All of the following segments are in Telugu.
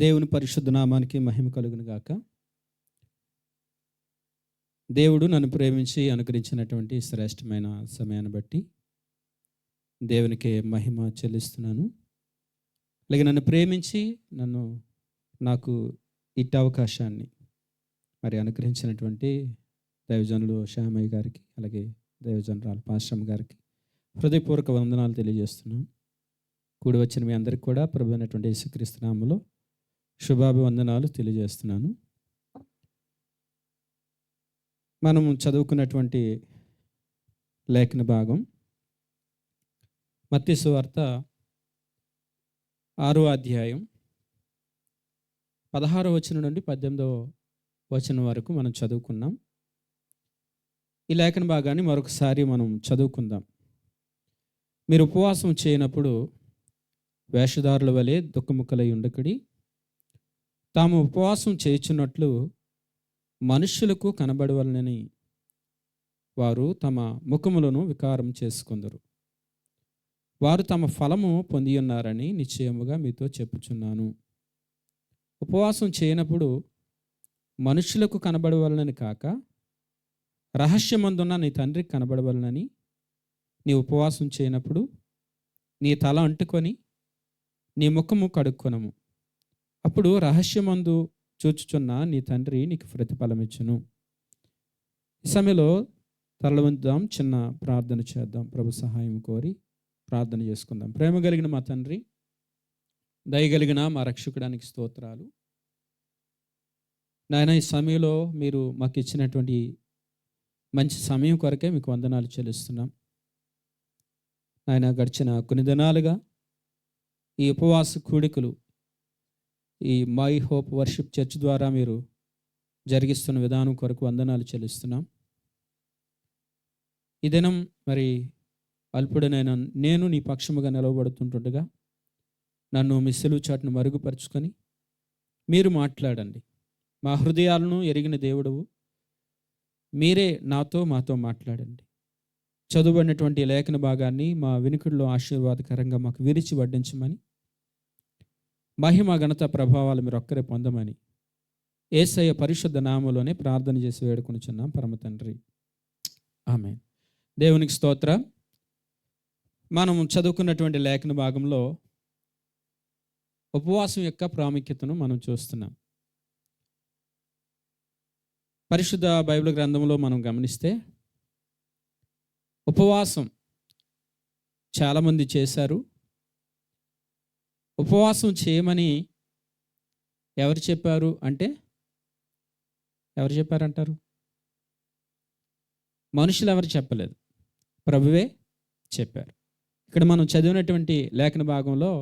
దేవుని పరిశుద్ధ నామానికి మహిమ కలుగును గాక. దేవుడు నన్ను ప్రేమించి అనుగ్రహించినటువంటి శ్రేష్టమైన సమయాన్ని బట్టి దేవునికి మహిమ చెల్లిస్తున్నాను. అలాగే నన్ను ప్రేమించి నాకు ఇట్టి అవకాశాన్ని మరి అనుగ్రహించినటువంటి దైవజనులు శ్యామయ్య గారికి, అలాగే దైవజనురాలు పాశ్రమ గారికి హృదయపూర్వక వందనాలు తెలియజేస్తున్నాను. కూడి వచ్చిన మీ అందరికీ కూడా ప్రభు అయినటువంటి యేసుక్రీస్తు నామములో శుభాభివందనాలు తెలియజేస్తున్నాను. మనము చదువుకున్నటువంటి లేఖన భాగం మత్తయి సువార్త 6వ అధ్యాయం 16వ వచనం నుండి 18వ వచనం వరకు మనం చదువుకున్నాం. ఈ లేఖన భాగాన్ని మరొకసారి మనం చదువుకుందాం. మీరు ఉపవాసం చేయనప్పుడు వేషధారుల వలె దుఃఖముఖలై ఉండకుడి. తాము ఉపవాసం చేయుచున్నట్లు మనుష్యులకు కనబడవలనని వారు తమ ముఖములను వికారం చేసుకొందరు. వారు తమ ఫలము పొంది ఉన్నారని నిశ్చయముగా మీతో చెప్పుచున్నాను. ఉపవాసం చేయనప్పుడు మనుష్యులకు కనబడవలనని కాక రహస్యమందున్న నీ తండ్రికి కనబడవలనని నీ ఉపవాసం చేయనప్పుడు నీ తల అంటుకొని నీ ముఖము కడుక్కొనము. అప్పుడు రహస్యమందు చూచుచున్న నీ తండ్రి నీకు ప్రతిఫలమిచ్చును. ఈ సమయంలో తల వంచుదాం, చిన్న ప్రార్థన చేద్దాం. ప్రభు సహాయం కోరి ప్రార్థన చేసుకుందాం. ప్రేమ కలిగిన మా తండ్రి, దయగలిగిన మా రక్షకుడానికి స్తోత్రాలు. నాయన, ఈ సమయంలో మీరు మాకు ఇచ్చినటువంటి మంచి సమయం కొరకే మీకు వందనాలు చెల్లిస్తున్నాం. నాయన, గడిచిన కొన్ని దినాలుగా ఈ ఉపవాస కూడికలు ఈ మై హోప్ వర్షిప్ చర్చ్ ద్వారా మీరు జరిగిస్తున్న విధానం కొరకు వందనాలు చెల్లిస్తున్నాం. ఈ దినం మరి అల్పుడనైనా నేను నీ పక్షముగా నిలవబడుతుంటుండగా నన్ను మీ సిలువ చాటును మరుగుపరుచుకొని మీరు మాట్లాడండి. మా హృదయాలను ఎరిగిన దేవుడవు మీరే మాతో మాట్లాడండి. చదువుబడినటువంటి లేఖన భాగాన్ని మా వినికిడిలో ఆశీర్వాదకరంగా మాకు విరిచి వడ్డించమని, మహిమ ఘనత ప్రభావాలు మీరు ఒక్కరే పొందమని యేసయ్య పరిశుద్ధ నామములోనే ప్రార్థన చేసి వేడుకొనుచున్నాం పరమ తండ్రి, ఆమేన్. దేవునికి స్తోత్రం. మనం చదువుకున్నటువంటి లేఖన భాగంలో ఉపవాసం యొక్క ప్రాముఖ్యతను మనం చూస్తున్నాం. పరిశుద్ధ బైబిల్ గ్రంథంలో మనం గమనిస్తే ఉపవాసం చాలామంది చేశారు. ఉపవాసం చేయమని ఎవరు చెప్పారు అంటే, ఎవరు చెప్పారంటారు? మనుషులు ఎవరు చెప్పలేదు, ప్రభువే చెప్పారు. ఇక్కడ మనం చదివినటువంటి లేఖన భాగంలో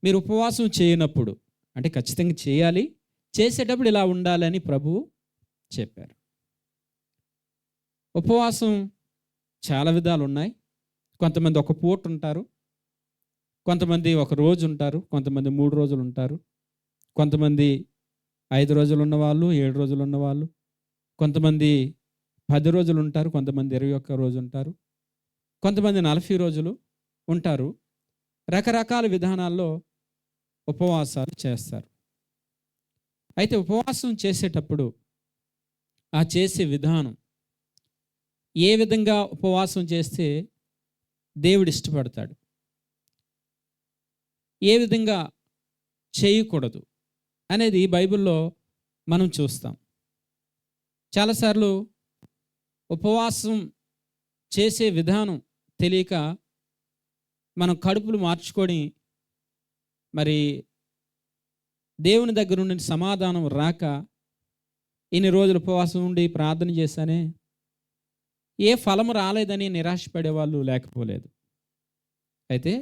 మీరు ఉపవాసం చేయనప్పుడు అంటే ఖచ్చితంగా చేయాలి, చేసేటప్పుడు ఇలా ఉండాలని ప్రభువు చెప్పారు. ఉపవాసం చాలా విధాలు ఉన్నాయి. కొంతమంది ఒక పూట ఉంటారు, కొంతమంది ఒక రోజు ఉంటారు, కొంతమంది 3 రోజులు ఉంటారు, కొంతమంది 5 రోజులు ఉన్నవాళ్ళు, 7 రోజులు ఉన్నవాళ్ళు, కొంతమంది 10 రోజులు ఉంటారు, కొంతమంది 21 రోజు ఉంటారు, కొంతమంది 40 రోజులు ఉంటారు. రకరకాల విధానాల్లో ఉపవాసాలు చేస్తారు. అయితే ఉపవాసం చేసేటప్పుడు ఆ చేసే విధానం, ఏ విధంగా ఉపవాసం చేస్తే దేవుడు ఇష్టపడతాడు, ఏ విధంగా చేయకూడదు అనేది బైబిల్లో మనం చూస్తాం. చాలాసార్లు ఉపవాసం చేసే విధానం తెలియక మనం కడుపులు మార్చుకొని మరి దేవుని దగ్గర నుండి సమాధానం రాక ఇన్ని రోజులు ఉపవాసం ఉండి ప్రార్థన చేశానే, ఏ ఫలము రాలేదని నిరాశపడే వాళ్ళు లేకపోలేదు. అయితే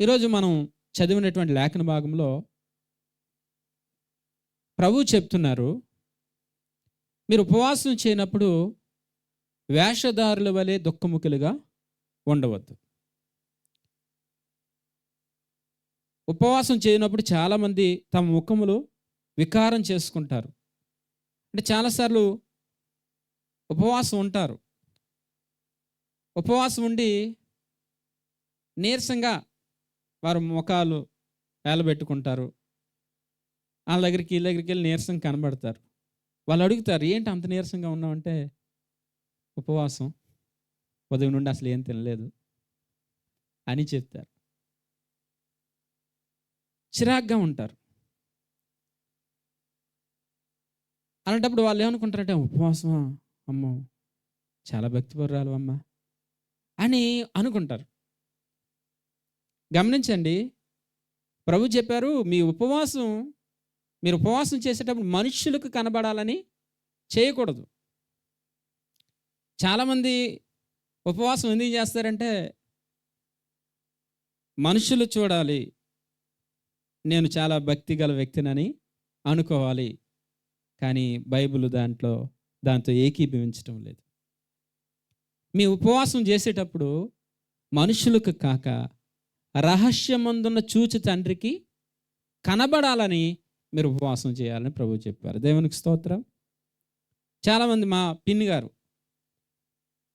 ఈరోజు మనం చదివినటువంటి లేఖన భాగంలో ప్రభువు చెప్తున్నారు, మీరు ఉపవాసం చేయనప్పుడు వేషధారుల వలె దుఃఖముఖులుగా ఉండవద్దు. ఉపవాసం చేయనప్పుడు చాలామంది తమ ముఖములు వికారం చేసుకుంటారు. అంటే చాలాసార్లు ఉపవాసం ఉంటారు, ఉపవాసం ఉండి నీరసంగా వారు ముఖాలు వేలబెట్టుకుంటారు, వాళ్ళ దగ్గరికి వీళ్ళ దగ్గరికి వెళ్ళి నీరసం కనబడతారు. వాళ్ళు అడుగుతారు, ఏంటి అంత నీరసంగా ఉన్నావంటే, ఉపవాసం, ఉదయం నుండి అసలు ఏం తినలేదు అని చెప్తారు. చిరాగ్గా ఉంటారు. అలాంటప్పుడు వాళ్ళు ఏమనుకుంటారంటే, ఉపవాసమా, అమ్మో చాలా భక్తిపరురాలు అమ్మ అని అనుకుంటారు. గమనించండి, ప్రభు చెప్పారు, మీరు ఉపవాసం చేసేటప్పుడు మనుష్యులకు కనబడాలని చేయకూడదు. చాలామంది ఉపవాసం ఎందుకు చేస్తారంటే, మనుషులు చూడాలి, నేను చాలా భక్తి గల వ్యక్తినని అనుకోవాలి. కానీ బైబిల్ దాంతో ఏకీభవించటం లేదు. మీ ఉపవాసం చేసేటప్పుడు మనుషులకు కాక రహస్యమందున్న చూచి తండ్రికి కనబడాలని మీరు ఉపవాసం చేయాలని ప్రభువు చెప్పారు. దేవునికి స్తోత్రం. చాలామంది, మా పిన్ని గారు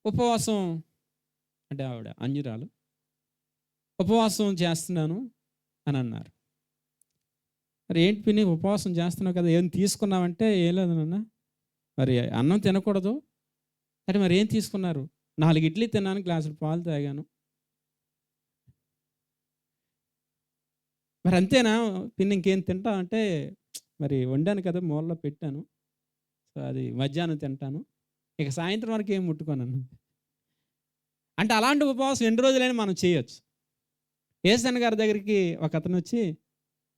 ఉపవాసం, అంటే ఆవిడ అంజురాలు, ఉపవాసం చేస్తున్నాను అని అన్నారు. మరి ఏంటి పిన్ని ఉపవాసం చేస్తున్నావు కదా, ఏం తీసుకున్నావంటే, ఏం లేదు నాన్న, మరి అన్నం తినకూడదు అంటే మరి ఏం తీసుకున్నారు? 4 ఇడ్లీ తిన్నాను, గ్లాసులు పాలు తాగాను. మరి అంతేనా పిన్ని, ఇంకేం తింటా అంటే, మరి వండాను కదా మూలలో పెట్టాను, సో అది మధ్యాహ్నం తింటాను, ఇక సాయంత్రం వరకు ఏం ముట్టుకోనను. అంటే అలాంటి ఉపవాసం ఎన్ని రోజులైనా మనం చేయొచ్చు. ఏసన్న గారి దగ్గరికి ఒక అతను వచ్చి,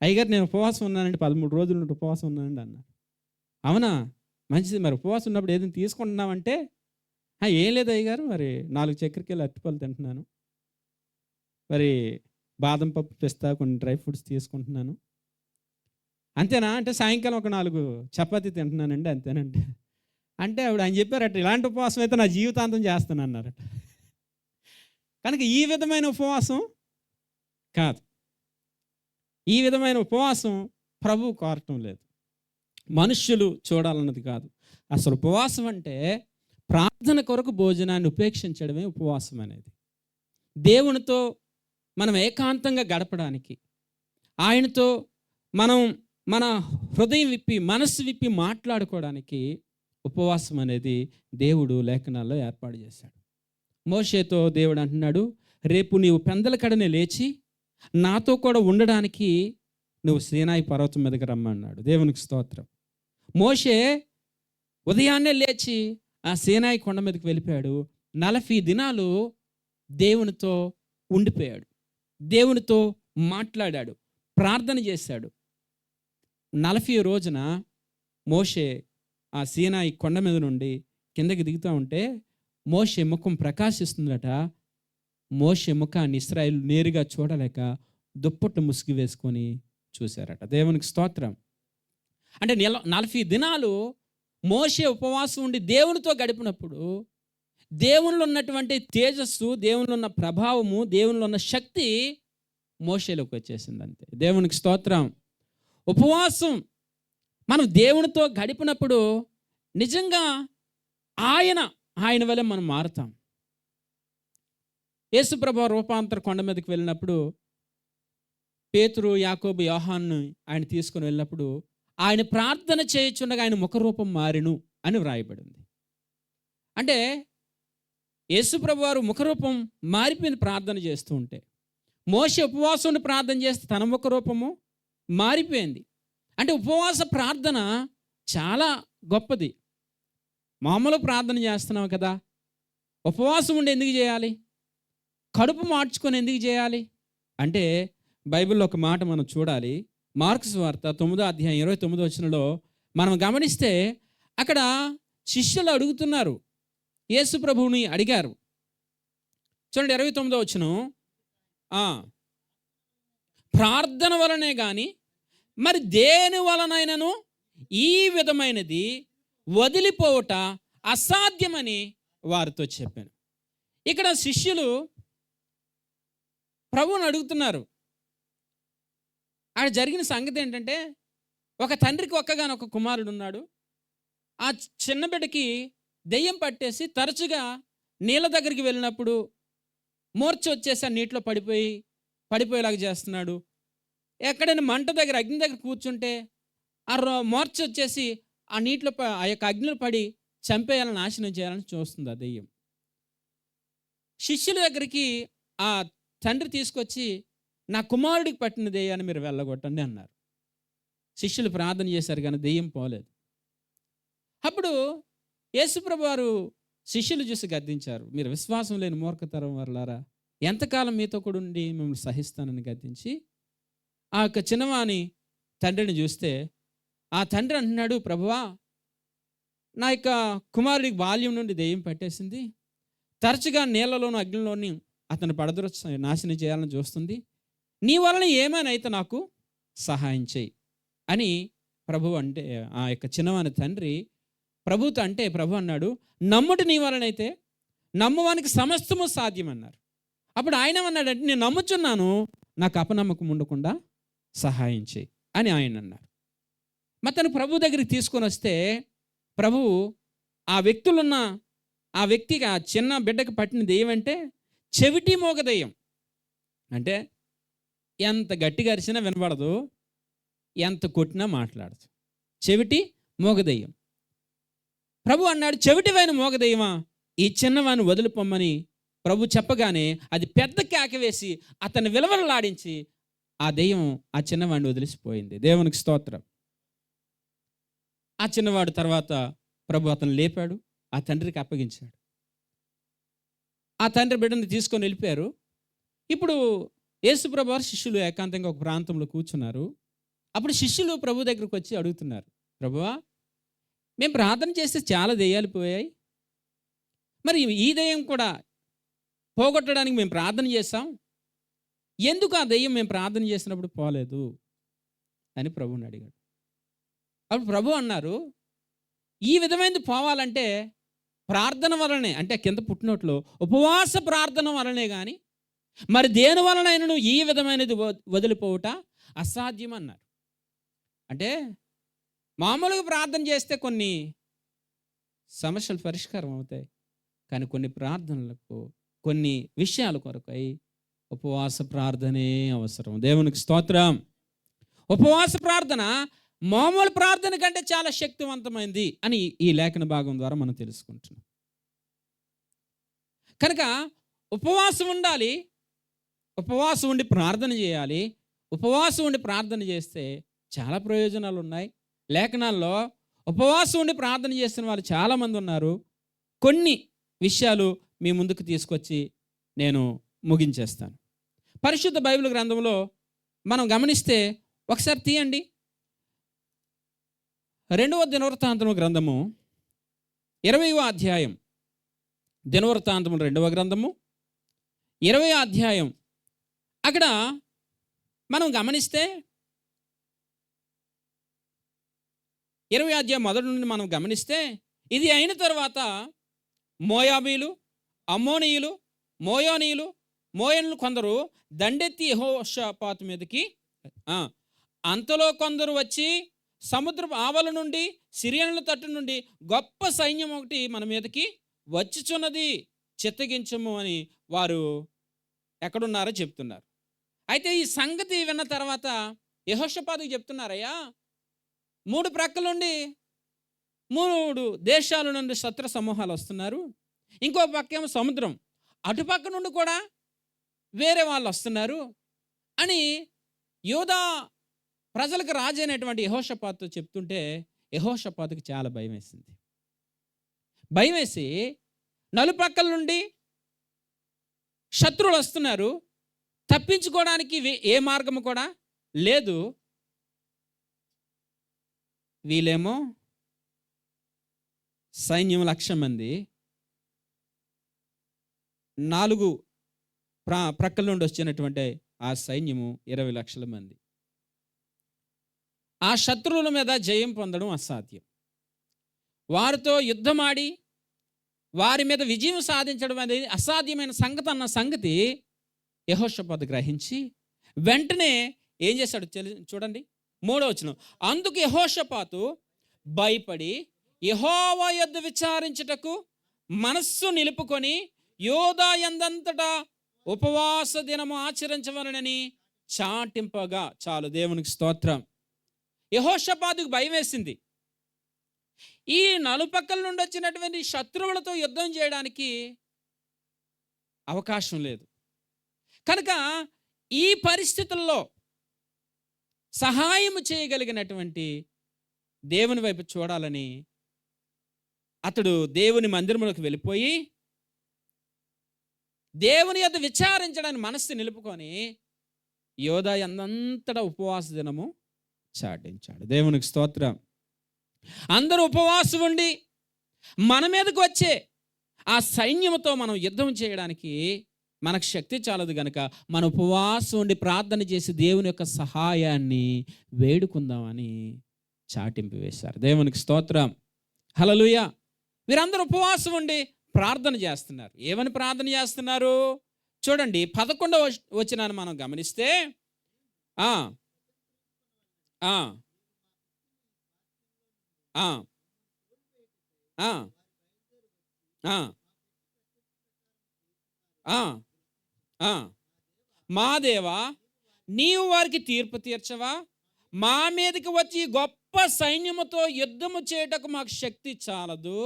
అయ్యగారు నేను ఉపవాసం ఉన్నానండి, 13 రోజుల నుండి ఉపవాసం ఉన్నానండి అన్నారు. అవునా, మంచిది, మరి ఉపవాసం ఉన్నప్పుడు ఏదైనా తీసుకుంటున్నామంటే, ఏం లేదు అయ్యగారు, మరి 4 చక్కెరకేళి అరటిపళ్ళు తింటున్నాను, మరి బాదం పప్పు, పిస్తా, కొన్ని డ్రై ఫ్రూట్స్ తీసుకుంటున్నాను. అంతేనా అంటే, సాయంకాలం ఒక 4 చపాతీ తింటున్నానండి, అంతేనండి అంటే ఆయన చెప్పారట, ఇలాంటి ఉపవాసం అయితే నా జీవితాంతం చేస్తాను అన్నారట. కనుక ఈ విధమైన ఉపవాసం కాదు, ఈ విధమైన ఉపవాసం ప్రభువు కోరటం లేదు, మనుష్యులు చూడాలన్నది కాదు. అసలు ఉపవాసం అంటే ప్రార్థన కొరకు భోజనాన్ని ఉపేక్షించడమే ఉపవాసం అనేది. దేవునితో మనం ఏకాంతంగా గడపడానికి, ఆయనతో మనం మన హృదయం విప్పి, మనస్సు విప్పి మాట్లాడుకోవడానికి ఉపవాసం అనేది దేవుడు లేఖనాల్లో ఏర్పాటు చేశాడు. మోషేతో దేవుడు అంటున్నాడు, రేపు నీవు పెందల కడనే లేచి నాతో కూడా ఉండడానికి నువ్వు సీనాయి పర్వతం మీదకి రమ్మన్నాడు. దేవునికి స్తోత్రం. మోషే ఉదయాన్నే లేచి ఆ సీనాయి కొండ మీదకి వెళ్ళిపోయాడు. 40 దినాలు దేవునితో ఉండిపోయాడు, దేవునితో మాట్లాడాడు, ప్రార్థన చేశాడు. 40 రోజున మోషే ఆ సీనాయి కొండ మీద నుండి కిందకి దిగుతూ ఉంటే మోషే ముఖం ప్రకాశిస్తుందట. మోషే ముఖాన్ని ఇశ్రాయేలు నేరుగా చూడలేక దుప్పట్లు ముసుగు వేసుకొని చూశారట. దేవునికి స్తోత్రం. అంటే 40 దినాలు మోషే ఉపవాసం ఉండి దేవునితో గడిపినప్పుడు దేవునిలో ఉన్నటువంటి తేజస్సు, దేవునిలో ఉన్న ప్రభావము, దేవునిలో ఉన్న శక్తి మోషేలోకి వచ్చేసింది అంతే. దేవునికి స్తోత్రం. ఉపవాసం మనం దేవునితో గడిపినప్పుడు నిజంగా ఆయన వల్ల మనం మారుతాం. యేసుప్రభు రూపాంతర కొండ మీదకి వెళ్ళినప్పుడు పేతురు, యాకోబు, యోహాను ఆయన తీసుకుని వెళ్ళినప్పుడు ఆయన ప్రార్థన చేయుచుండగా ఆయన ముఖరూపం మారిను అని వ్రాయబడింది. అంటే యేసుప్రభు వారు ముఖరూపం మారిపోయింది ప్రార్థన చేస్తూ ఉంటే. మోషే ఉపవాసం ప్రార్థన చేస్తే తన ముఖరూపము మారిపోయింది. అంటే ఉపవాస ప్రార్థన చాలా గొప్పది. మామూలు ప్రార్థన చేస్తున్నాం కదా, ఉపవాసం ఉండి ఎందుకు చేయాలి? కడుపు మార్చుకొని ఎందుకు చేయాలి అంటే, బైబిల్లో ఒక మాట మనం చూడాలి. మార్కు సువార్త 9వ అధ్యాయం 29వ వచనంలో మనం గమనిస్తే అక్కడ శిష్యులు అడుగుతున్నారు, యేసు ప్రభువుని అడిగారు. చూడండి 29వ వచనం, ప్రార్థన వలనే కానీ మరి దేని వలనైనను ఈ విధమైనది వదిలిపోవట అసాధ్యమని వారితో చెప్పాను. ఇక్కడ శిష్యులు ప్రభువుని అడుగుతున్నారు. ఆడ జరిగిన సంగతి ఏంటంటే, ఒక తండ్రికి ఒక్కగానొక కుమారుడు ఉన్నాడు. ఆ చిన్న బిడ్డకి దెయ్యం పట్టేసి తరచుగా నీళ్ళ దగ్గరికి వెళ్ళినప్పుడు మూర్ఛ వచ్చేసి ఆ నీటిలో పడిపోయేలాగా చేస్తున్నాడు. ఎక్కడైనా మంట దగ్గర, అగ్ని దగ్గర కూర్చుంటే మోర్చ వచ్చేసి ఆ నీటిలో ఆ యొక్క అగ్నిలో పడి చంపేయాలని, నాశనం చేయాలని చూస్తుంది ఆ దెయ్యం. శిష్యుల దగ్గరికి ఆ తండ్రి తీసుకొచ్చి, నా కుమారుడికి పట్టిన దెయ్యాన్ని మీరు వెళ్ళగొట్టండి అన్నారు. శిష్యులు ప్రార్థన చేశారు కానీ దెయ్యం పోలేదు. అప్పుడు యేసుప్రభు వారు శిష్యులు చూసి గద్దించారు, మీరు విశ్వాసం లేని మూర్ఖతరం వర్లారా, ఎంతకాలం మీతో కూడా ఉండి మిమ్మల్ని సహిస్తానని గద్దించి ఆ యొక్క చిన్నవాని తండ్రిని చూస్తే ఆ తండ్రి అంటున్నాడు, ప్రభువా, నా యొక్క కుమారుడికి బాల్యం నుండి దెయ్యం పట్టేసింది, తరచుగా నీళ్ళలోను అగ్నిలోని అతను పడదొర నాశనం చేయాలని చూస్తుంది, నీ వలన ఏమైనా అయితే నాకు సహాయం చేయి అని ప్రభు అంటే, ఆ యొక్క చిన్నవాని తండ్రి ప్రభుతో అంటే, ప్రభు అన్నాడు, నమ్ముటి నీ వలనైతే నమ్మువానికి సమస్తము సాధ్యం అన్నారు. అప్పుడు ఆయన ఏమన్నాడంటే, నేను నమ్ముచున్నాను, నాకు అపనమ్మకం ఉండకుండా సహాయం చేయి అని ఆయన అన్నారు. మరి తను ప్రభు దగ్గరికి తీసుకొని వస్తే ప్రభు ఆ వ్యక్తులున్న ఆ వ్యక్తికి, ఆ చిన్న బిడ్డకు పట్టిన దెయ్యం అంటే చెవిటి మోగ దెయ్యం. అంటే ఎంత గట్టిగా అరిచినా వినబడదు, ఎంత కొట్టినా మాట్లాడదు. చెవిటి మోగదెయ్యం. ప్రభు అన్నాడు, చెవిటివైన మోగదెయ్యమా, ఈ చిన్నవాడిని వదిలిపోమ్మని ప్రభు చెప్పగానే అది పెద్ద కేక వేసి అతన్ని విలవలలాడించి ఆ దెయ్యం ఆ చిన్నవాడిని వదిలిసిపోయింది. దేవునికి స్తోత్రం. ఆ చిన్నవాడు తర్వాత ప్రభు అతను లేపాడు, ఆ తండ్రికి అప్పగించాడు. ఆ తండ్రి బిడ్డని తీసుకొని వెళ్ళిపోయారు. ఇప్పుడు యేసుప్రభు వారు శిష్యులు ఏకాంతంగా ఒక ప్రాంతంలో కూర్చున్నారు. అప్పుడు శిష్యులు ప్రభు దగ్గరకు వచ్చి అడుగుతున్నారు, ప్రభువా, మేము ప్రార్థన చేస్తే చాలా దెయ్యాలు పోయాయి, మరి ఈ దెయ్యం కూడా పోగొట్టడానికి మేము ప్రార్థన చేస్తాం, ఎందుకు ఆ దెయ్యం మేము ప్రార్థన చేసినప్పుడు పోలేదు అని ప్రభువుని అడిగాడు. అప్పుడు ప్రభు అన్నారు, ఈ విధమైనది పోవాలంటే ప్రార్థన వలనే, అంటే కింద పుట్టినట్లు ఉపవాస ప్రార్థన వలనే కానీ మరి దేని వలనైనా ఈ విధమైనది వదిలిపోవుట అసాధ్యం అన్నారు. అంటే మామూలుగా ప్రార్థన చేస్తే కొన్ని సమస్యలు పరిష్కారం అవుతాయి, కానీ కొన్ని ప్రార్థనలకు, కొన్ని విషయాల కొరకై ఉపవాస ప్రార్థనే అవసరం. దేవునికి స్తోత్రం. ఉపవాస ప్రార్థన మామూలు ప్రార్థన కంటే చాలా శక్తివంతమైంది అని ఈ లేఖన భాగం ద్వారా మనం తెలుసుకుంటున్నాం. కనుక ఉపవాసం ఉండాలి, ఉపవాసం ఉండి ప్రార్థన చేయాలి. ఉపవాసం ఉండి ప్రార్థన చేస్తే చాలా ప్రయోజనాలు ఉన్నాయి. లేఖనాల్లో ఉపవాసం ఉండి ప్రార్థన చేస్తున్న వాళ్ళు చాలామంది ఉన్నారు. కొన్ని విషయాలు మీ ముందుకు తీసుకొచ్చి నేను ముగించేస్తాను. పరిశుద్ధ బైబిల్ గ్రంథంలో మనం గమనిస్తే ఒకసారి తీయండి, 2వ దినవృత్తాంతము గ్రంథము 20వ అధ్యాయం. దినవృత్తాంతము 2వ గ్రంథము 20వ అధ్యాయం. అక్కడ మనం గమనిస్తే 20వ అధ్యాయం మొదటి నుండి మనం గమనిస్తే, ఇది అయిన తర్వాత మోయాబీలు, అమ్మోనీయులు, మోయనులు కొందరు దండెత్తి యెహోషాపాతు మీదకి, అంతలో కొందరు వచ్చి సముద్రపు ఆవల నుండి, సిరియనుల తట్టు నుండి గొప్ప సైన్యం ఒకటి మన మీదకి వచ్చుచున్నది, చిత్తగించము అని వారు ఎక్కడున్నారో చెప్తున్నారు. అయితే ఈ సంగతి విన్న తర్వాత యెహోషాపాతుకు చెప్తున్నారయ్యా, 3 ప్రక్కల నుండి 3 దేశాల నుండి శత్రు సమూహాలు వస్తున్నారు, ఇంకో పక్కేమో సముద్రం, అటుపక్క నుండి కూడా వేరే వాళ్ళు వస్తున్నారు అని యూదా ప్రజలకు రాజు అయినటువంటి యెహోషాపాతు చెప్తుంటే యెహోషాపాతుకి చాలా భయం వేసింది. భయం వేసి నలుపక్కల నుండి శత్రువులు వస్తున్నారు, తప్పించుకోవడానికి ఏ మార్గము కూడా లేదు, వీళ్ళేమో సైన్యం 1,00,000 మంది, 4 ప్రక్కల నుండి వచ్చినటువంటి ఆ సైన్యము 20 లక్షల మంది. ఆ శత్రువుల మీద జయం పొందడం అసాధ్యం. వారితో యుద్ధమాడి వారి మీద విజయం సాధించడం అనేది అసాధ్యమైన సంగతి అన్న సంగతి యెహోషాపాతు గ్రహించి వెంటనే ఏం చేశాడు చూడండి, 3వ వచనం. అందుకు యెహోషాపాతు భయపడి యెహోవా యొద్ద విచారించుటకు మనస్సు నిలుపుకొని యూదా యందంతటా ఉపవాస దినము ఆచరించవలనని చాటింపగా. చాలు, దేవునికి స్తోత్రం. యెహోషాపాతుకు భయం వేసింది. ఈ నలుపక్కల నుండి వచ్చినటువంటి శత్రువులతో యుద్ధం చేయడానికి అవకాశం లేదు. కనుక ఈ పరిస్థితుల్లో సహాయం చేయగలిగినటువంటి దేవుని వైపు చూడాలని అతడు దేవుని మందిరంలోకి వెళ్ళిపోయి దేవుని యొద్ద విచారించడానికి మనస్సు నిలుపుకొని యోధా ఎందంతటా ఉపవాస దినము చాటించాడు. దేవునికి స్తోత్రం. అందరూ ఉపవాసం ఉండి మన మీదకు వచ్చే ఆ సైన్యముతో మనం యుద్ధం చేయడానికి మనకు శక్తి చాలదు గనుక మన ఉపవాసం ఉండి ప్రార్థన చేసి దేవుని యొక్క సహాయాన్ని వేడుకుందామని చాటింపు వేశారు. దేవునికి స్తోత్రం. హల్లెలూయా. వీరందరూ ఉపవాసం ఉండి ప్రార్థన చేస్తున్నారు. ఏమని ప్రార్థన చేస్తున్నారు చూడండి. 11వ వచనాన్ని మనం గమనిస్తే ఆ ఆ ఆ ఆ ఆ మా దేవా, నీవు వారికి తీర్పు తీర్చవా? మా మీదకి వచ్చి గొప్ప సైన్యముతో యుద్ధము చేయుటకు మాకు శక్తి చాలదు.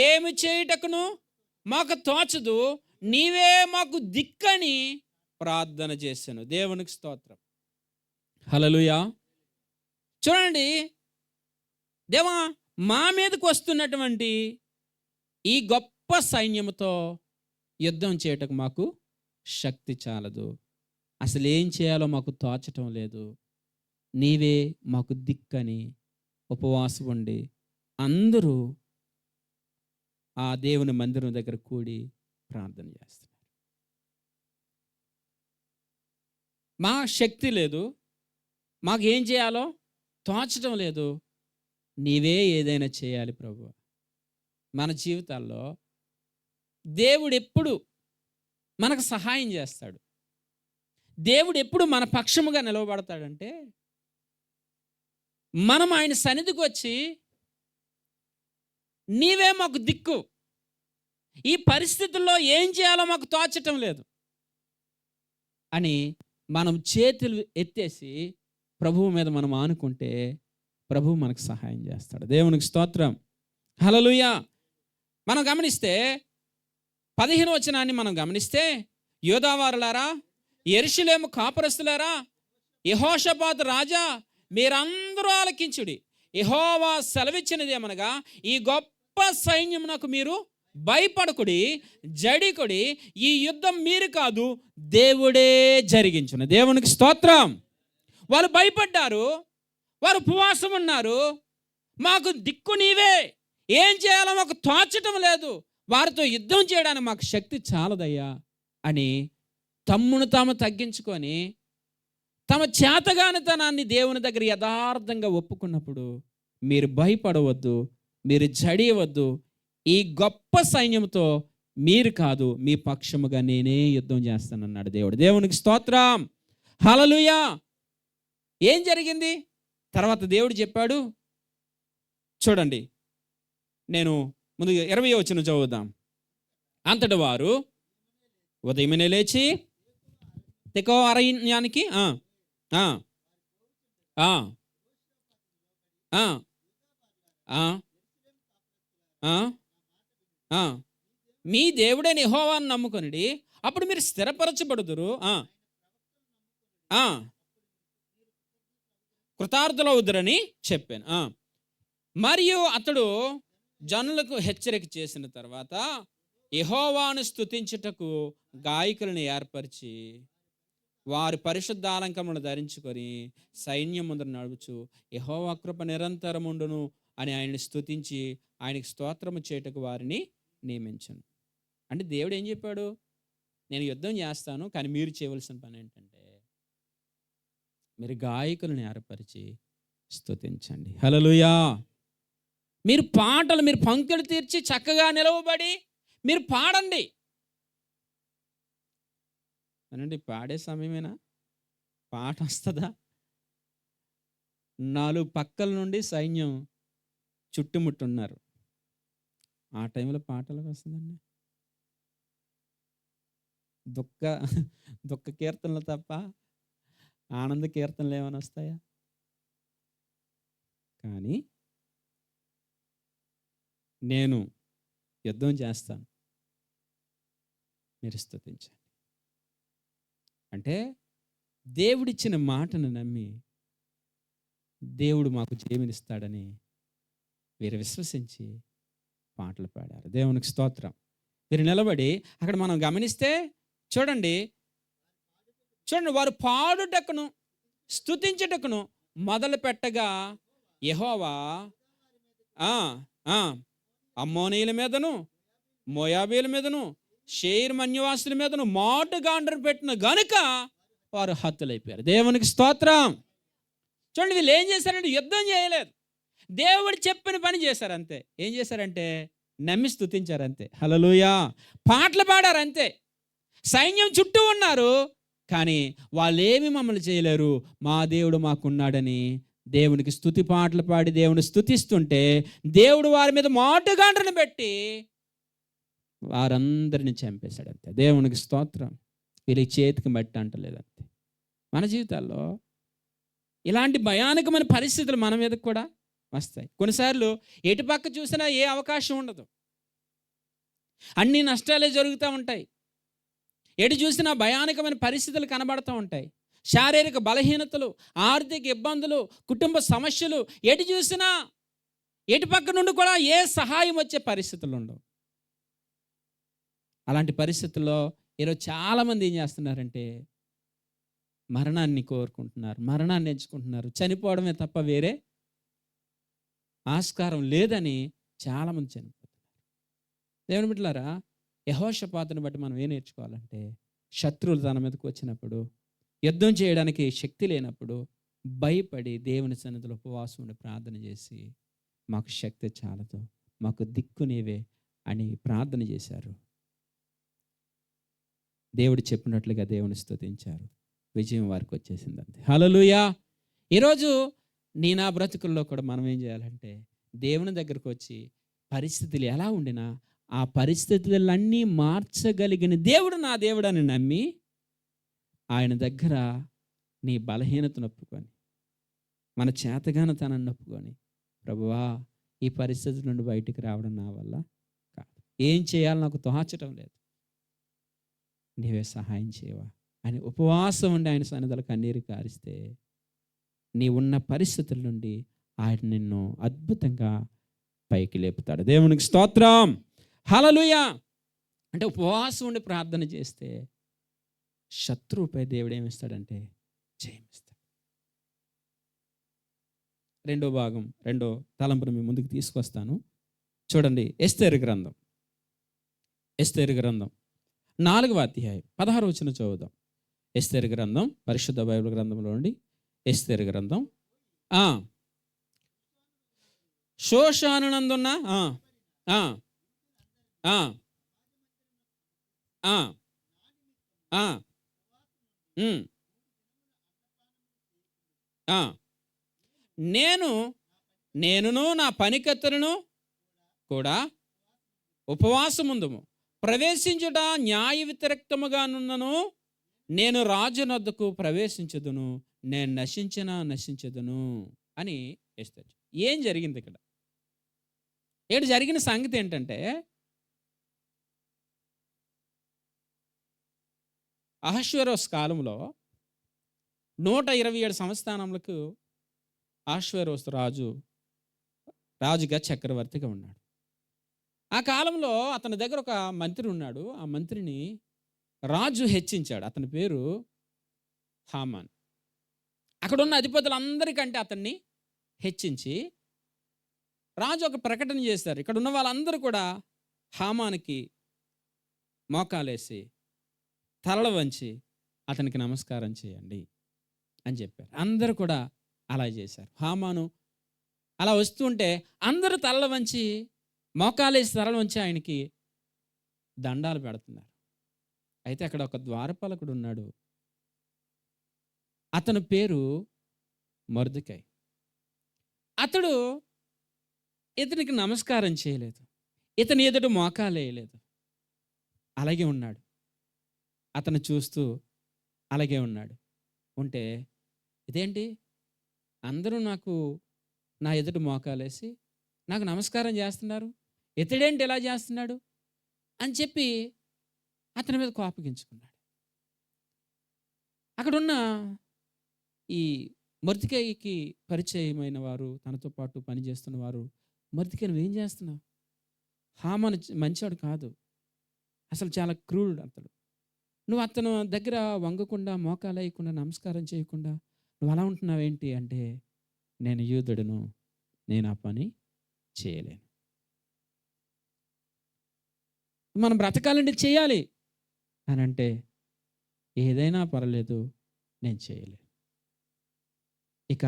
ఏమి చేయుటకును మాకు తోచదు. నీవే మాకు దిక్కని ప్రార్థన చేశాను. దేవునికి స్తోత్రం. హల్లెలూయా. చూడండి, దేవా మా మీదకి వస్తున్నటువంటి ఈ గొప్ప సైన్యముతో యుద్ధం చేయటకు మాకు శక్తి చాలదు. అసలు ఏం చేయాలో మాకు తోచటం లేదు. నీవే మాకు దిక్కని ఉపవాసం ఉండి అందరూ ఆ దేవుని మందిరం దగ్గర కూడి ప్రార్థన చేస్తున్నారు. మా శక్తి లేదు, మాకు ఏం చేయాలో తోచటం లేదు. నీవే ఏదైనా చేయాలి ప్రభువా. మన జీవితాల్లో దేవుడు ఎప్పుడు మనకు సహాయం చేస్తాడు, దేవుడు ఎప్పుడు మన పక్షముగా నిలవబడతాడంటే మనం ఆయన సన్నిధికి వచ్చి నీవే మాకు దిక్కు, ఈ పరిస్థితుల్లో ఏం చేయాలో మాకు తోచటం లేదు అని మనం చేతులు ఎత్తేసి ప్రభువు మీద మనం ఆనుకుంటే ప్రభువు మనకు సహాయం చేస్తాడు. దేవునికి స్తోత్రం. హల్లెలూయా. మనం గమనిస్తే 15వ వచనాన్ని మనం గమనిస్తే, యోధావారులారా, యెరూషలేము కాపురస్తులారా, యెహోషాపాతు రాజా, మీరందరూ ఆలకించుడి. యెహోవా సెలవిచ్చినదేమనగా, ఈ గొప్ప సైన్యమునకు మీరు భయపడకుడి, జడికుడి. ఈ యుద్ధం మీరు కాదు, దేవుడే జరిగించును. దేవునికి స్తోత్రం. వాళ్ళు భయపడ్డారు, వారు ఉపవాసం ఉన్నారు. మాకు దిక్కు నీవే, ఏం చేయాలో మాకు తోచటం లేదు, వారితో యుద్ధం చేయడానికి మాకు శక్తి చాలదయ్యా అని తమ్మును తాము తగ్గించుకొని తమ చేతగానితనాన్ని దేవుని దగ్గర యథార్థంగా ఒప్పుకున్నప్పుడు, మీరు భయపడవద్దు, మీరు జడియవద్దు, ఈ గొప్ప సైన్యంతో మీరు కాదు, మీ పక్షముగా నేనే యుద్ధం చేస్తానన్నాడు దేవుడు. దేవునికి స్తోత్రం. హల్లెలూయా. ఏం జరిగింది తర్వాత దేవుడు చెప్పాడు చూడండి. నేను ముందు 20వ వచనం చదువుదాం. అంతటి వారు ఉదయమే లేచి తెకోవ అరణ్యానికి మీ దేవుడైన యెహోవాను నమ్ముకొనుడి, అప్పుడు మీరు స్థిరపరచబడుదురు, కృతార్థులవుదురని చెప్పాను. మరియు అతడు జనులకు హెచ్చరిక చేసిన తర్వాత యెహోవాను స్తుతించుటకు గాయకులను ఏర్పరిచి వారి పరిశుద్ధ అలంకరణలు ధరించుకొని సైన్యం ముందు నడుపుచు యెహోవా కృప నిరంతరముండును అని ఆయన్ని స్తుతించి ఆయనకి స్తోత్రము చేయుటకు వారిని నియమించను. అంటే దేవుడు ఏం చెప్పాడు? నేను యుద్ధం చేస్తాను, కానీ మీరు చేయవలసిన పని ఏంటంటే మీరు గాయకులను ఏర్పరిచి స్తుతించండి. హల్లెలూయా. మీరు పాటలు, మీరు పంక్తులు తీర్చి చక్కగా నిలవబడి మీరు పాడండి. అనండి, పాడే సమయమేనా? పాట వస్తుందా? 4 పక్కల నుండి సైన్యం చుట్టుముట్టున్నారు. ఆ టైంలో పాటలకు వస్తుందండి? దుఃఖ కీర్తనలు తప్ప ఆనంద కీర్తనలు ఏమైనా వస్తాయా? కానీ నేను యుద్ధం చేస్తాను, మీరు స్తుతించండి. అంటే దేవుడిచ్చిన మాటను నమ్మి దేవుడు మాకు జయమిస్తాడని వీరు విశ్వసించి పాటలు పాడారు. దేవునికి స్తోత్రం. వీరు నిలబడి అక్కడ మనం గమనిస్తే చూడండి, వారు పాడుటకును స్తుతించుటకును మొదలు పెట్టగా యెహోవా అమ్మోనీయుల మీదను మోయాబీల మీదను షేర్ మన్యవాసుల మీదను మాటుగాండ్రు పెట్టిన గనుక వారు హతులైపోయారు. దేవునికి స్తోత్రం. చూడండి, వీళ్ళు ఏం చేశారంటే యుద్ధం చేయలేదు, దేవుడు చెప్పిన పని చేశారు అంతే. ఏం చేశారంటే నమ్మి స్తుతించారు అంతే. హల్లెలూయా. పాటలు పాడారు అంతే. సైన్యం చుట్టూ ఉన్నారు, కానీ వాళ్ళేమి మమ్మల్ని చేయలేరు, మా దేవుడు మాకున్నాడని దేవునికి స్తుతి పాటలు పాడి దేవుని స్తుతిస్తుంటే దేవుడు వారి మీద మాటుగాండ్రను పెట్టి వారందరిని చంపేశాడు అంతే. దేవునికి స్తోత్రం. వీళ్ళకి చేతికి మట్టి అంటలేదంతే. మన జీవితాల్లో ఇలాంటి భయానకమైన పరిస్థితులు మన మీదకి కూడా వస్తాయి. కొన్నిసార్లు ఎటుపక్క చూసినా ఏ అవకాశం ఉండదు, అన్ని నష్టాలే జరుగుతూ ఉంటాయి. ఎటు చూసినా భయానకమైన పరిస్థితులు కనబడుతూ ఉంటాయి. శారీరక బలహీనతలు, ఆర్థిక ఇబ్బందులు, కుటుంబ సమస్యలు, ఎటు చూసినా ఎటు పక్క నుండి కూడా ఏ సహాయం వచ్చే పరిస్థితులు ఉండవు. అలాంటి పరిస్థితుల్లో ఈరోజు చాలామంది ఏం చేస్తున్నారంటే మరణాన్ని కోరుకుంటున్నారు, మరణాన్ని ఎంచుకుంటున్నారు. చనిపోవడమే తప్ప వేరే ఆస్కారం లేదని చాలామంది చనిపోతున్నారు. దేవుని బిడ్డలారా, యెహోషాపాతుని బట్టి మనం ఏం నేర్చుకోవాలంటే, శత్రువులు తన మీదకి వచ్చినప్పుడు, యుద్ధం చేయడానికి శక్తి లేనప్పుడు భయపడి దేవుని సన్నిధిలో ఉపవాసం ఉండి ప్రార్థన చేసి మాకు శక్తి చాలదు, మాకు దిక్కు నీవే అని ప్రార్థన చేశారు. దేవుడు చెప్పినట్లుగా దేవుని స్తుతించారు, విజయం వారికి వచ్చేసింది అంతే. హల్లెలూయా. ఈరోజు నా బ్రతుకుల్లో కూడా మనం ఏం చేయాలంటే దేవుని దగ్గరకు వచ్చి పరిస్థితులు ఎలా ఉండినా ఆ పరిస్థితులన్నీ మార్చగలిగిన దేవుడు నా దేవుడు అని నమ్మి ఆయన దగ్గర నీ బలహీనతను ఒప్పుకొని, మన చేతగానితనాన్ని ఒప్పుకొని, ప్రభువా ఈ పరిస్థితి నుండి బయటికి రావడం నా వల్ల కాదు, ఏం చేయాలో నాకు తోచటం లేదు, నీవే సహాయం చేయవా అని ఉపవాసం ఉండి ఆయన సన్నిధిలో కన్నీరు కారిస్తే నీ ఉన్న పరిస్థితుల నుండి ఆయన నిన్ను అద్భుతంగా పైకి లేపుతాడు. దేవునికి స్తోత్రం. హల్లెలూయా. అంటే ఉపవాసం ఉండి ప్రార్థన చేస్తే శత్రువుపై దేవుడు ఏమిస్తాడంటే జయమిస్తాడు. రెండో భాగం, రెండో తలంపును మీ ముందుకు తీసుకొస్తాను. చూడండి, ఎస్తేరు గ్రంథం 4వ అధ్యాయం 16వ వచనం చదువుదాం. ఎస్తేరు గ్రంథం, పరిశుద్ధ బైబిల్ గ్రంథంలో నుండి ఎస్తేరు గ్రంథం. షోషానునందున్న నేనును నా పనికత్తెలను కూడా ఉపవాసముందుము, ప్రవేశించుట న్యాయ వ్యతిరేక్తముగానున్నను, నేను రాజునొద్దకు ప్రవేశించదును, నేను నశించదును అని ఎస్తేరు. ఏం జరిగింది ఇక్కడ? ఇక్కడ జరిగిన సంగతి ఏంటంటే, అహష్వేరోస్ కాలంలో 127 సంస్థానములకు అహష్వేరోస్ రాజుగా చక్రవర్తిగా ఉన్నాడు. ఆ కాలంలో అతని దగ్గర ఒక మంత్రి ఉన్నాడు. ఆ మంత్రిని రాజు హెచ్చించాడు. అతని పేరు హామాన్. అక్కడ ఉన్న అధిపతులందరికంటే అతన్ని హెచ్చించి రాజు ఒక ప్రకటన చేశారు. ఇక్కడ ఉన్న వాళ్ళందరూ కూడా హామానికి మోకాలేసి తలలు వంచి అతనికి నమస్కారం చేయండి అని చెప్పారు. అందరూ కూడా అలా చేశారు. హామాను అలా వస్తుంటే అందరూ తలలు వంచి మోకాలేసి తలలు వంచి ఆయనకి దండాలు పెడుతున్నారు. అయితే అక్కడ ఒక ద్వారపాలకుడు ఉన్నాడు. అతని పేరు మొర్దెకై. అతడు ఇతనికి నమస్కారం చేయలేదు, ఇతని ఎదుట మోకాలు వేయలేదు, అలాగే ఉన్నాడు. అతను చూస్తూ అలాగే ఉన్నాడు. ఉంటే ఇదేంటి, అందరూ నాకు నా ఎదుట మోకాలేసి నాకు నమస్కారం చేస్తున్నారు, ఇతడేంటి ఇలా చేస్తున్నాడు అని చెప్పి అతని మీద కోపగించుకున్నాడు. అక్కడున్న ఈ మొర్దెకైకి పరిచయమైన వారు, తనతో పాటు పనిచేస్తున్న వారు, మొర్దెకై నువ్వేం చేస్తున్నావు? హామాను మంచోడు కాదు, అసలు చాలా క్రూరుడు అతడు. నువ్వు అతను దగ్గర వంగకుండా, మోకాలేయకుండా, నమస్కారం చేయకుండా నువ్వు అలా ఉంటున్నావేంటి అంటే, నేను యూదుడును, నేను ఆ పని చేయలేను. మనం బ్రతకాలంటే చేయాలి అని అంటే, ఏదైనా పర్లేదు నేను చేయలేను. ఇక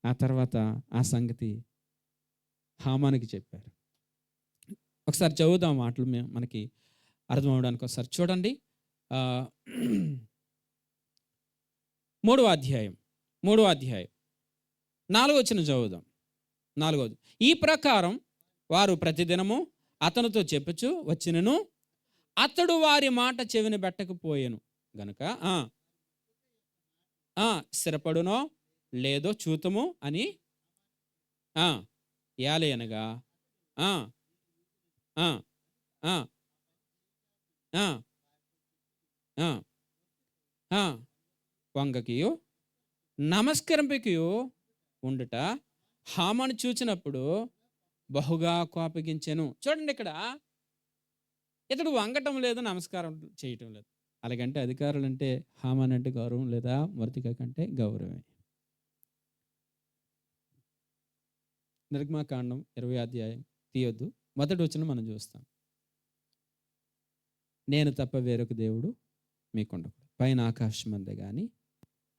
ఆ తర్వాత ఆ సంగతి హామానికి చెప్పారు. ఒకసారి చదువుదాం మాటలు, మనకి అర్థం అవడానికి. ఒకసారి చూడండి, 3వ అధ్యాయం 4వ వచనం చదువుదాం. 4వది. ఈ ప్రకారం వారు ప్రతిదినము అతనితో చెప్పుచు వచ్చినను అతడు వారి మాట చెవిన పెట్టకపోయాను గనుక స్థిరపడునో లేదో చూతము అని యాలి అనగా వంగకియు నమస్కరింపకియు ఉండుట హామాను చూచినప్పుడు బహుగా కోపగించెను. చూడండి, ఇక్కడ ఇతడు వంగటం లేదు, నమస్కారం చేయటం లేదు. అలాగంటే అధికారులు అంటే హామాన్ అంటే గౌరవం లేదా? మొర్దెకై కంటే గౌరవమే. నిర్గమకాండం 20వ అధ్యాయం తీయొద్దు, మొదటి వచనం మనం చూస్తాం. నేను తప్ప వేరొక దేవుడు మీకుండకూడదు. పైన ఆకాశం అందే కానీ,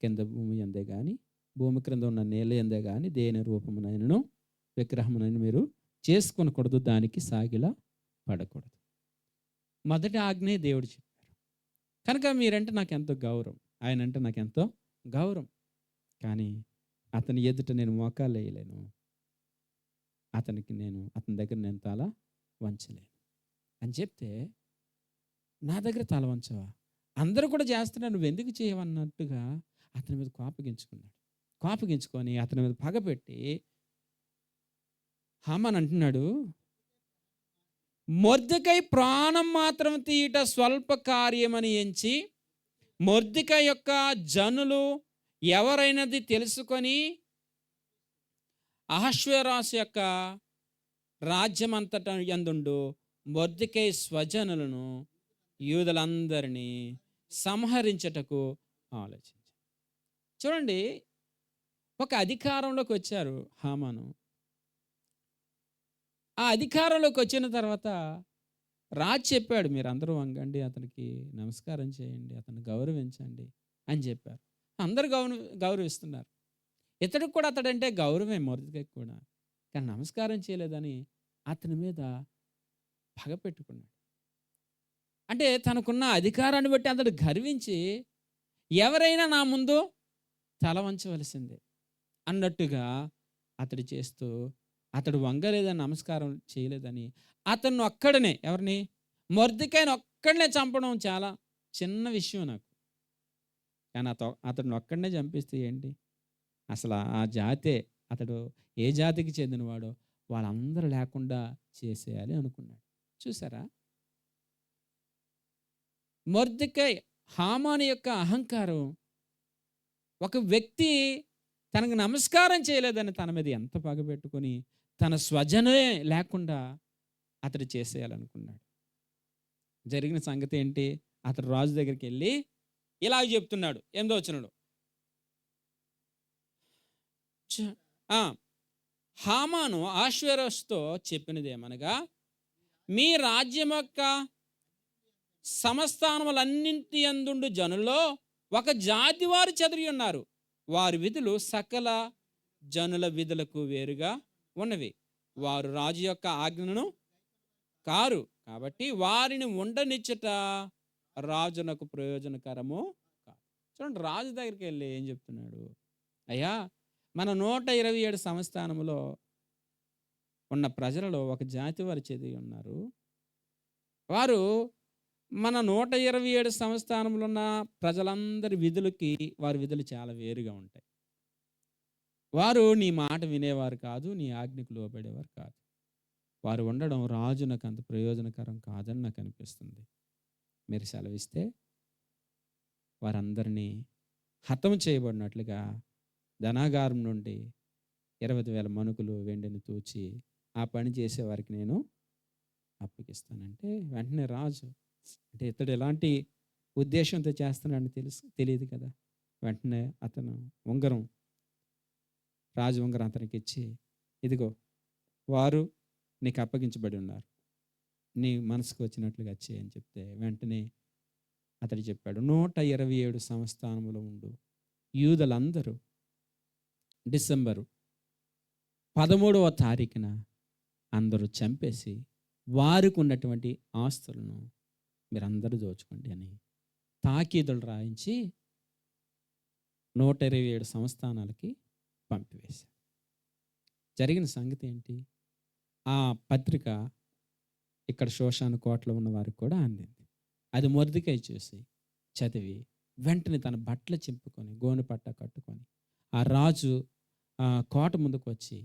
కింద భూమి అందే కానీ, భూమి క్రింద ఉన్న నేల అందే కానీ దేని రూపమునైనను విగ్రహమునైనా మీరు చేసుకొనకూడదు, దానికి సాగిలా పడకూడదు. మొదటి ఆజ్ఞే దేవుడు చెప్పారు. కనుక మీరంటే నాకు ఎంతో గౌరవం, ఆయన అంటే నాకు ఎంతో గౌరవం. కానీ అతని ఎదుట నేను మోకాలు వేయలేను, అతని దగ్గర నేను తల వంచలేను అని చెప్తే, నా దగ్గర తల వంచవా? అందరూ కూడా చేస్తున్నారు, నువ్వు ఎందుకు చేయవన్నట్టుగా అతని మీద కోపగించుకొని అతని మీద పగపెట్టి హామాన్ అంటున్నాడు, మొర్దెకై ప్రాణం మాత్రం తీయట స్వల్ప కార్యమని ఎంచి మొర్దెకై యొక్క జనులు ఎవరైనది తెలుసుకొని అహష్వేరోషు యొక్క రాజ్యమంతట యందుండు మొర్దెకై స్వజనులను యూదులందరినీ సంహరించటకు ఆలోచించారు. చూడండి, ఒక అధికారంలోకి వచ్చారు హామాను. ఆ అధికారంలోకి వచ్చిన తర్వాత రాజు చెప్పాడు, మీరు అందరూ వంగండి, అతనికి నమస్కారం చేయండి, అతన్ని గౌరవించండి అని చెప్పారు. అందరూ గౌరవిస్తున్నారు. ఇతడికి కూడా అతడంటే గౌరవమే, మొర్దెకై కూడా. కానీ నమస్కారం చేయలేదని అతని మీద పగ పెట్టుకున్నాడు. అంటే తనకున్న అధికారాన్ని బట్టి అతడు గర్వించి, ఎవరైనా నా ముందు తల వంచవలసిందే అన్నట్టుగా అతడు చేస్తూ, అతడు వంగలేదని, నమస్కారం చేయలేదని అతన్ని ఒక్కడనే, ఎవరిని? మొర్దెకైని ఒక్కడనే చంపడం చాలా చిన్న విషయం నాకు. కానీ అతడిని ఒక్కడనే చంపిస్తే ఏంటి? అసలు ఆ జాతే, అతడు ఏ జాతికి చెందినవాడో వాళ్ళందరూ లేకుండా చేసేయాలి అనుకున్నాడు. చూసారా, మొర్దెకై హామాను యొక్క అహంకారం. ఒక వ్యక్తి తనకు నమస్కారం చేయలేదని తన మీద ఎంత పగబెట్టుకొని తన స్వజనే లేకుండా అతడు చేసేయాలనుకున్నాడు. జరిగిన సంగతి ఏంటి? అతడు రాజు దగ్గరికి వెళ్ళి ఇలా చెప్తున్నాడు. 8వ వచనంలో, హామాను అహష్వేరోషుతో చెప్పినదేమనగా, మీ రాజ్యం యొక్క సంస్థానములన్నింటి యందుండు జనుల్లో ఒక జాతి వారు చెదరి ఉన్నారు. వారి విధులు సకల జనుల విధులకు వేరుగా ఉన్నవి. వారు రాజు యొక్క ఆజ్ఞను కారు, కాబట్టి వారిని ఉండనిచ్చుట రాజునకు ప్రయోజనకరము కాదు. చూడండి, రాజు దగ్గరికి వెళ్ళి ఏం చెప్తున్నాడు? అయ్యా, మన 127 సంస్థానములో ఉన్న ప్రజలలో ఒక జాతి వారు చెదిరి ఉన్నారు. వారు మన 127 సంస్థానంలో ఉన్న ప్రజలందరి విధులకి వారి విధులు చాలా వేరుగా ఉంటాయి. వారు నీ మాట వినేవారు కాదు, నీ ఆజ్ఞకు లోబడేవారు కాదు. వారు ఉండడం రాజు నాకు అంత ప్రయోజనకరం కాదని నాకు అనిపిస్తుంది. మీరు సెలవిస్తే వారందరినీ హతము చేయబడినట్లుగా ధనాగారం నుండి 20,000 మణుకులు వెండిని తూచి ఆ పని చేసే వారికి నేను అప్పగిస్తానంటే వెంటనే రాజు, అంటే ఇతడు ఎలాంటి ఉద్దేశంతో చేస్తున్నాడని తెలియదు కదా. వెంటనే అతను రాజు ఉంగరం అతనికి ఇచ్చి, ఇదిగో వారు నీకు అప్పగించబడి ఉన్నారు, నీ మనసుకు వచ్చినట్లుగా చేయని చెప్తే వెంటనే అతడు చెప్పాడు, 127 సంస్థానములు ఉండు యూదులందరూ డిసెంబరు 13వ తారీఖున అందరూ చంపేసి వారికి ఉన్నటువంటి ఆస్తులను మీరందరూ దోచుకోండి అని తాకీదులు రాయించి 127 సంస్థానాలకి పంపివేశారు. జరిగిన సంగతి ఏంటి? ఆ పత్రిక ఇక్కడ షోషాను కోటలో ఉన్న వారికి కూడా అందింది. అది మొర్దెకై చూసి చదివి వెంటనే తన బట్టలు చింపుకొని గోనె పట్ట కట్టుకొని ఆ రాజు కోట ముందుకు వచ్చి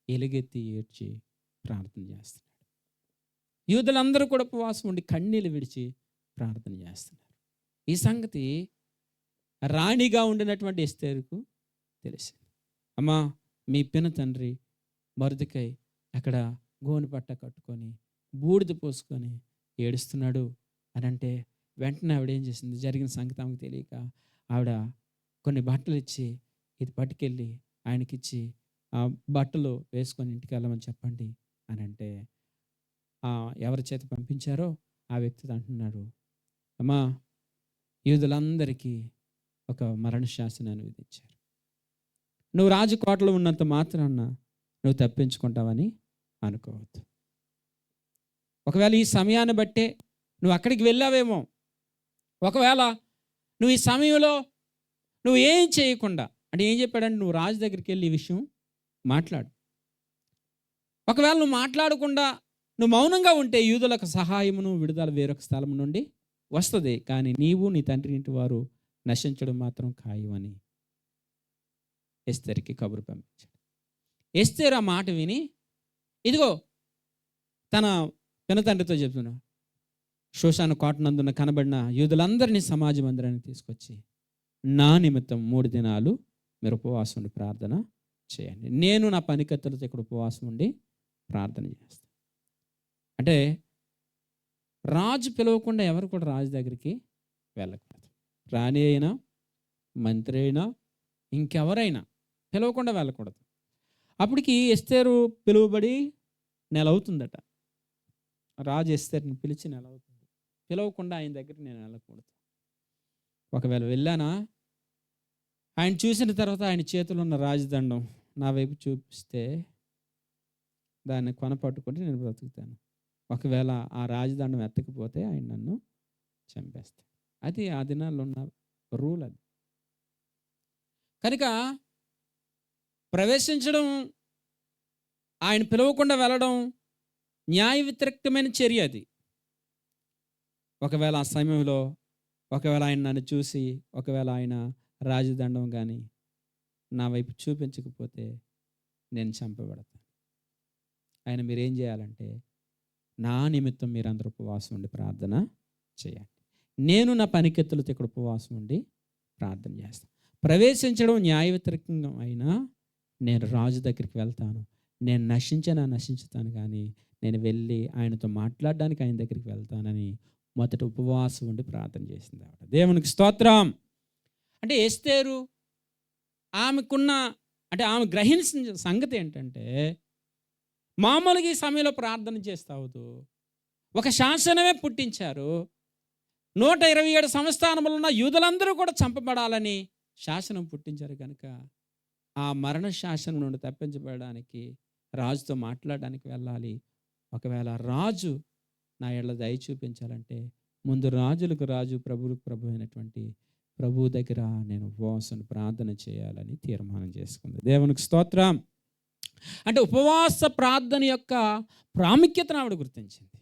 ఎలుగెత్తి ఏడ్చి ప్రార్థన చేస్తున్నాడు. యూదులందరూ కూడా ఉపవాసం ఉండి కన్నీళ్ళు విడిచి ప్రార్థన చేస్తున్నారు. ఈ సంగతి రాణిగా ఉండినటువంటి ఎస్తేరుకు తెలిసింది. అమ్మా, మీ పిన తండ్రి మొర్దెకై అక్కడ గోనె పట్ట కట్టుకొని బూడిద పోసుకొని ఏడుస్తున్నాడు అని అంటే వెంటనే ఆవిడ ఏం చేసింది? జరిగిన సంగతి ఆమెకు తెలియక ఆవిడ కొన్ని బట్టలు ఇచ్చి, ఇది పట్టుకెళ్ళి ఆయనకిచ్చి ఆ బట్టలు వేసుకొని ఇంటికి వెళ్ళమని చెప్పండి అని అంటే ఎవరి చేత పంపించారో ఆ వ్యక్తి అంటున్నాడు, అమ్మా, యూదులందరికీ ఒక మరణ శాసనాన్ని విధించారు. నువ్వు రాజకోటలో ఉన్నంత మాత్రాన నువ్వు తప్పించుకుంటావని అనుకోవద్దు. ఒకవేళ ఈ సమయాన్ని బట్టే నువ్వు అక్కడికి వెళ్ళావేమో, ఒకవేళ నువ్వు ఈ సమయంలో నువ్వు ఏం చేయకుండా, అంటే ఏం చెప్పాడంటే నువ్వు రాజు దగ్గరికి వెళ్ళి ఈ విషయం మాట్లాడు. ఒకవేళ నువ్వు మాట్లాడకుండా నువ్వు మౌనంగా ఉంటే యూదులకు సహాయమును విడుదల వేరొక స్థలం నుండి వస్తుంది, కానీ నీవు నీ తండ్రి ఇంటి వారు నశించడం మాత్రం ఖాయం అని ఎస్తేరుకి కబురు పంపించాడు. ఎస్తేరు ఆ మాట విని ఇదిగో తన పినతండ్రితో చెప్తున్నా, షోషాను కోటనందున కనబడిన యూదులందరినీ సమాజ మందిరానికి తీసుకొచ్చి నా నిమిత్తం 3 దినాలు మీరు ఉపవాసం ఉండి ప్రార్థన చేయండి. నేను నా పనికత్తెలతో ఇక్కడ ఉపవాసం ఉండి ప్రార్థన చేస్తాను. అంటే రాజు పిలవకుండా ఎవరు కూడా రాజు దగ్గరికి వెళ్ళకూడదు. రాణి అయినా, మంత్రి అయినా, ఇంకెవరైనా పిలవకుండా వెళ్ళకూడదు. అప్పటికి ఎస్తేరు పిలువబడి నెల అవుతుందట. రాజు ఎస్తేరుని పిలిచి నెల అవుతుంది. పిలవకుండా ఆయన దగ్గరికి నేను వెళ్ళకూడదు. ఒకవేళ వెళ్ళానా, ఆయన చూసిన తర్వాత ఆయన చేతిలో ఉన్న రాజదండం నా వైపు చూపిస్తే దాన్ని కొనపట్టుకుంటే నేను బ్రతుకుతాను. ఒకవేళ ఆ రాజదండం ఎత్తకపోతే ఆయన నన్ను చంపేస్తాడు. అది ఆ దినాల్లో ఉన్న రూల్. అది కనుక ప్రవేశించడం, ఆయన పిలవకుండా వెళ్ళడం న్యాయ వ్యతిరేకమైన చర్య. అది ఒకవేళ ఆ సమయంలో ఒకవేళ ఆయన నన్ను చూసి ఒకవేళ ఆయన రాజదండం కానీ నా వైపు చూపించకపోతే నేను చంపబడతాను. ఆయన మీరేం చేయాలంటే నా నిమిత్తం మీరందరూ ఉపవాసం ఉండి ప్రార్థన చేయండి. నేను నా పనికెత్తులతో ఇక్కడ ఉపవాసం ఉండి ప్రార్థన చేస్తాను. ప్రవేశించడం న్యాయ వ్యతిరేకంగా అయినా నేను రాజు దగ్గరికి వెళ్తాను. నేను నశించుతాను, కానీ నేను వెళ్ళి ఆయనతో మాట్లాడడానికి ఆయన దగ్గరికి వెళ్తానని మొదట ఉపవాసం ఉండి ప్రార్థన చేసింది ఆవిడ. దేవునికి స్తోత్రం. అంటే ఎస్తేరు ఆమె గ్రహించిన సంగతి ఏంటంటే, మామూలుగా ఈ సమయంలో ప్రార్థన చేస్తావుతూ ఒక శాసనమే పుట్టించారు. 127 సంస్థానములు ఉన్న యూదులందరూ కూడా చంపబడాలని శాసనం పుట్టించారు. కనుక ఆ మరణ శాసనం నుండి తప్పించబడడానికి రాజుతో మాట్లాడడానికి వెళ్ళాలి. ఒకవేళ రాజు నా ఎడల దయ చూపించాలంటే ముందు రాజులకు రాజు, ప్రభువులకు ప్రభు అయినటువంటి ప్రభు దగ్గర నేను ఉపవాసం ప్రార్థన చేయాలని తీర్మానం చేసుకుంది. దేవునికి స్తోత్రం. అంటే ఉపవాస ప్రార్థన యొక్క ప్రాముఖ్యతను ఆవిడ గుర్తించింది.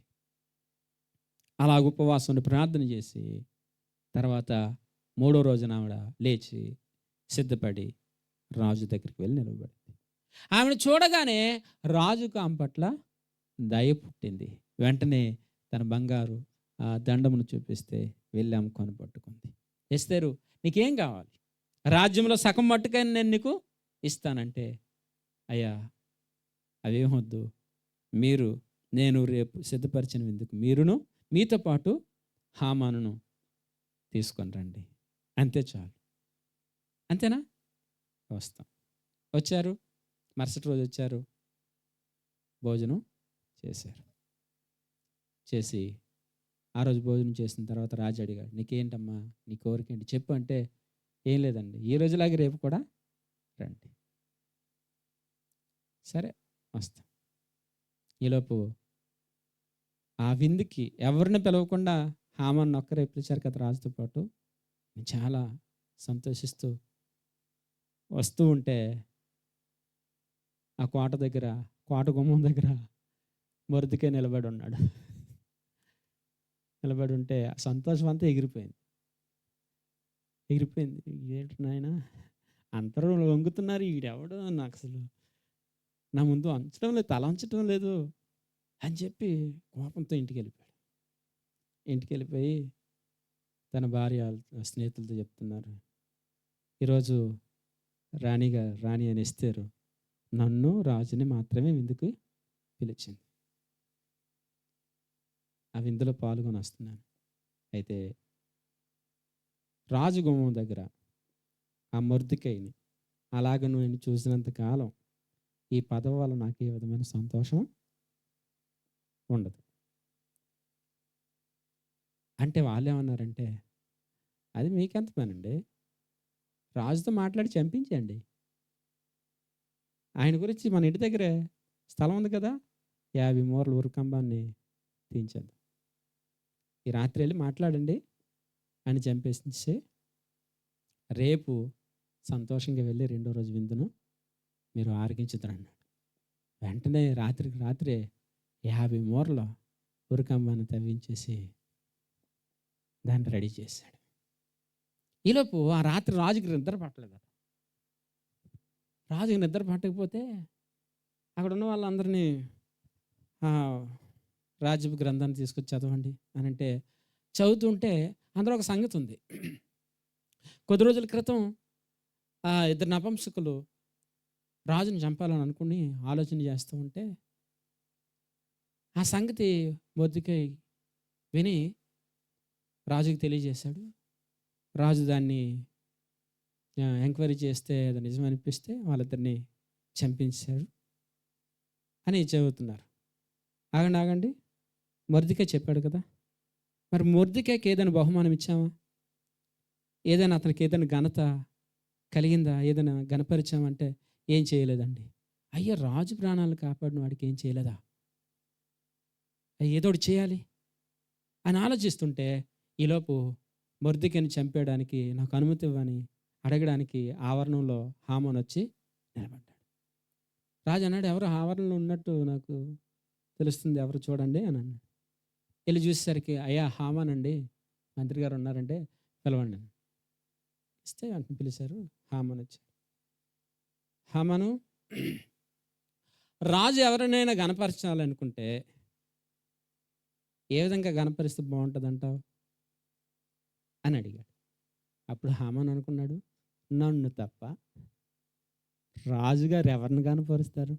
అలాగ ఉపవాసం ప్రార్థన చేసి తర్వాత 3వ రోజున ఆవిడ లేచి సిద్ధపడి రాజు దగ్గరికి వెళ్ళి నిలబడింది. ఆమెను చూడగానే రాజుకు ఆమె పట్ల దయ పుట్టింది. వెంటనే తన బంగారు దండమును చూపిస్తే వెళ్ళి ఆమె కొనపట్టుకుంది. ఎస్తేరు, నీకేం కావాలి? రాజ్యంలో సగం మట్టుకైనా నేను నీకు ఇస్తానంటే, అయ్యా అవేమొద్దు, మీరు నేను రేపు సిద్ధపరిచిన విందుకు మీరును మీతో పాటు హామానును తీసుకొని రండి, అంతే చాలు. అంతేనా? వస్తాం. వచ్చారు, మరుసటి రోజు వచ్చారు, భోజనం చేశారు. చేసి ఆ రోజు భోజనం చేసిన తర్వాత రాజు అడిగాడు, నీకేంటమ్మా, నీ కోరిక ఏంటి చెప్పు అంటే, ఏం లేదండి, ఈ రోజులాగే రేపు కూడా రండి. సరే వస్తాం. ఈలోపు ఆ విందుకి ఎవరిని పిలవకుండా హామాన్ ఒక్కరే పిలిచారు కదా రాజుతో పాటు. చాలా సంతోషిస్తూ వస్తూ ఉంటే ఆ కోట దగ్గర, కోట గుమ్మం దగ్గర మొర్దెకై నిలబడి ఉన్నాడు. నిలబడి ఉంటే ఆ సంతోషం అంతా ఎగిరిపోయింది. ఏంటి నాయన, అందరూ వంగుతున్నారు, ఈడెవడు నాకు అసలు నా ముందు అంచడం లేదు, తల అంచడం లేదు అని చెప్పి కోపంతో ఇంటికి వెళ్ళిపోయి తన భార్య స్నేహితులతో చెప్తున్నారు, ఈరోజు రాణి అని ఎస్తేరు నన్ను రాజుని మాత్రమే విందుకు పిలిచింది, ఆ విందులో పాల్గొని వస్తున్నాను. అయితే రాజు గుమ్మం దగ్గర ఆ మొర్దెకైని అలాగ నేను చూసినంత కాలం ఈ పదవి వల్ల నాకు ఏ విధమైన సంతోషం ఉండదు అంటే, వాళ్ళు ఏమన్నారంటే, అది మీకెంత పనండి, రాజుతో మాట్లాడి చంపించండి, ఆయన గురించి మన ఇంటి దగ్గరే స్థలం ఉంది కదా, 50 మూరల ఉరుకంబాన్ని తీయించండి, ఈ రాత్రి వెళ్ళి మాట్లాడండి అని చంపేసి రేపు సంతోషంగా వెళ్ళి రెండో రోజు విందును మీరు ఆరగించుతారన్నాడు. వెంటనే రాత్రికి రాత్రే 50 మూరల ఉరుకంబాన్ని తవ్వించేసి దాన్ని రెడీ చేశాడు. ఈలోపు ఆ రాత్రి రాజుకి నిద్ర పట్టలేదు. రాజుకి నిద్ర పట్టకపోతే అక్కడ ఉన్న వాళ్ళందరినీ రాజ్యపు గ్రంథాన్ని తీసుకొచ్చి చదవండి అని అంటే, చదువుతుంటే అందులో ఒక సంగతి ఉంది. కొద్ది రోజుల క్రితం ఇద్దరు నపుంసకులు రాజుని చంపాలని అనుకుని ఆలోచన చేస్తూ ఉంటే ఆ సంగతి మొర్దెకై విని రాజుకి తెలియజేశాడు. రాజు దాన్ని ఎంక్వైరీ చేస్తే అది నిజమనిపిస్తే వాళ్ళిద్దరిని చంపించాడు అని చదువుతున్నారు. ఆగండి, మొర్దెకై చెప్పాడు కదా, మరి మొర్దెకైకి ఏదైనా బహుమానం ఇచ్చామా, ఏదైనా అతనికి ఏదైనా ఘనత కలిగిందా, ఏదైనా ఘనపరిచామంటే ఏం చేయలేదండి. అయ్యో, రాజు ప్రాణాలు కాపాడిన వాడికి ఏం చేయలేదా, ఏదో ఒకటి చేయాలి అని ఆలోచిస్తుంటే ఈలోపు మొర్దెకైని చంపేయడానికి నాకు అనుమతి ఇవ్వని అడగడానికి ఆవరణంలో హామాను వచ్చి నిలబడ్డాడు. రాజు అన్నాడు, ఎవరు ఆవరణలో ఉన్నట్టు నాకు తెలుస్తుంది, ఎవరు చూడండి అని అన్నాడు. వెళ్ళి చూసేసరికి, అయ్యా హామాన్ అండి, మంత్రి గారు ఉన్నారంటే పిలవండి అని ఇస్తే వెంటనే పిలిచారు. హామాను వచ్చాడు. హామాను, రాజు ఎవరినైనా గణపరచాలనుకుంటే ఏ విధంగా గణపరిస్తే బాగుంటుంది అంటావు అని అడిగాడు. అప్పుడు హామాను అనుకున్నాడు, నన్ను తప్ప రాజుగారు ఎవరిని గణపరుస్తారు,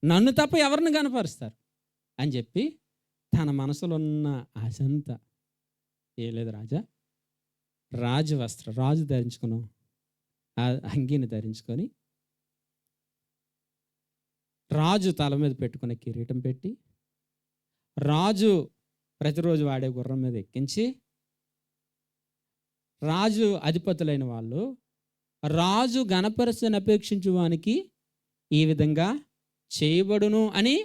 నన్ను తప్ప ఎవరిని గణపరుస్తారు అని చెప్పి తన మనసులో ఉన్న ఆశ అంతా, ఏ లేదు రాజా, రాజు ధరించుకున్నాం ఆ అంగీని ధరించుకొని రాజు తల మీద పెట్టుకునే కిరీటం పెట్టి, రాజు ప్రతిరోజు వాడే గుర్రం మీద ఎక్కించి, రాజు అధిపతులైన వాళ్ళు రాజు గణపరచని అపేక్షించు వానికి ఈ విధంగా చేయబడును అని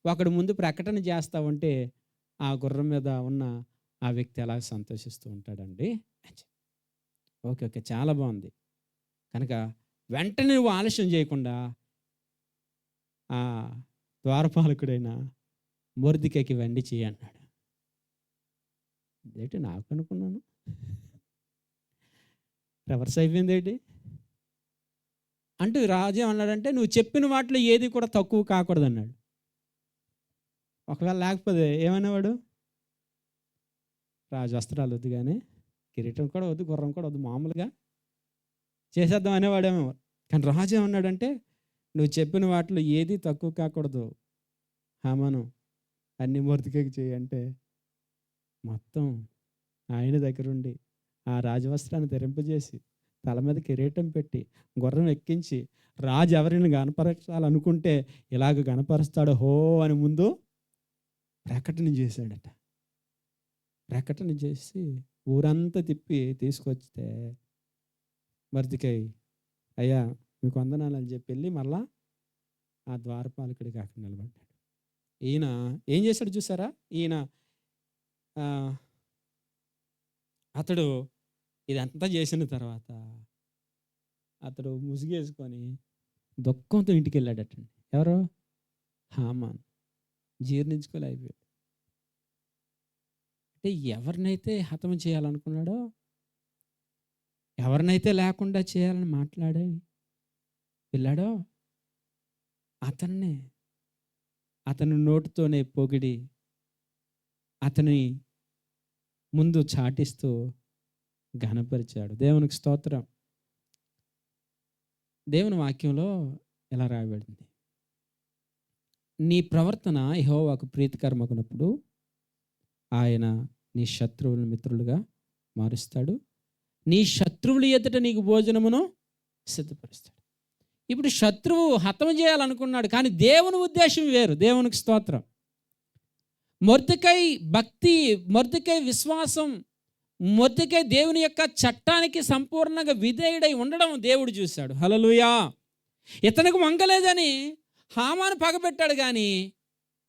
ఒకడు ముందు ప్రకటన చేస్తా ఉంటే ఆ గుర్రం మీద ఉన్న ఆ వ్యక్తి ఎలా సంతోషిస్తూ ఉంటాడండి. ఓకే, చాలా బాగుంది. కనుక వెంటనే నువ్వు ఆలస్యం చేయకుండా ఆ ద్వారపాలకుడైన మొర్దెకైకి వెండి చేయి అన్నాడు. ఏంటి నాకు అనుకున్నాను, రివర్స్ అయిపోయింది ఏంటి, అంటూ రాజు ఏమన్నాడంటే, నువ్వు చెప్పిన వాటిలో ఏది కూడా తక్కువ కాకూడదు అన్నాడు. ఒకవేళ లేకపోతే ఏమనేవాడు? రాజు వస్త్రాలు వద్దు కానీ కిరీటం కూడా వద్దు, గుర్రం కూడా వద్దు, మామూలుగా చేసేద్దాం అనేవాడేమో. కానీ రాజు ఏమన్నాడంటే, నువ్వు చెప్పిన వాటిలో ఏది తక్కువ కాకూడదు హామాను, అన్ని మొర్దెకైకి చేయి అంటే మొత్తం ఆయన దగ్గరుండి ఆ రాజవస్త్రాన్ని ధరింపజేసి తల మీద కిరీటం పెట్టి గుర్రం ఎక్కించి రాజు ఎవరిని గణపరచాలనుకుంటే ఇలాగ గణపరుస్తాడు హో అని ముందు ప్రకటన చేశాడట. ప్రకటన చేసి ఊరంతా తిప్పి తీసుకొస్తే మొర్దెకై అయ్యా మీకు వందనాలు అని చెప్పి వెళ్ళి మళ్ళా ఆ ద్వారపాలకుడికి అక్కడ నిలబడ్డాడు. ఈయన ఏం చేశాడు చూసారా? ఈయన అతడు ఇదంతా చేసిన తర్వాత అతడు ముసుగేసుకొని దుఃఖంతో ఇంటికి వెళ్ళాడటండి. ఎవరు? హామాన్. జీర్ణించుకోలేకపోయాడు. అంటే ఎవరినైతే హతం చేయాలనుకున్నాడో, ఎవరినైతే లేకుండా చేయాలని మాట్లాడి వెళ్ళాడో అతని నోటితోనే పొగిడి అతని ముందు చాటిస్తూ ఘనపరిచాడు. దేవునికి స్తోత్రం. దేవుని వాక్యంలో ఎలా రాయబడింది? నీ ప్రవర్తన యెహోవాకు ప్రీతికరమగునప్పుడు ఆయన నీ శత్రువులను మిత్రులుగా మారుస్తాడు, నీ శత్రువుల ఎదుట నీకు భోజనమును సిద్ధపరుస్తాడు. ఇప్పుడు శత్రువు హతం చేయాలనుకున్నాడు, కానీ దేవుని ఉద్దేశం వేరు. దేవునికి స్తోత్రం. మొర్దెకై భక్తి, మొర్దెకై విశ్వాసం, మొర్దెకై దేవుని యొక్క చట్టానికి సంపూర్ణంగా విధేయుడై ఉండడం దేవుడు చూశాడు. హల్లెలూయా. ఇతనికి వంగలేదని హామాను పగబెట్టాడు, కానీ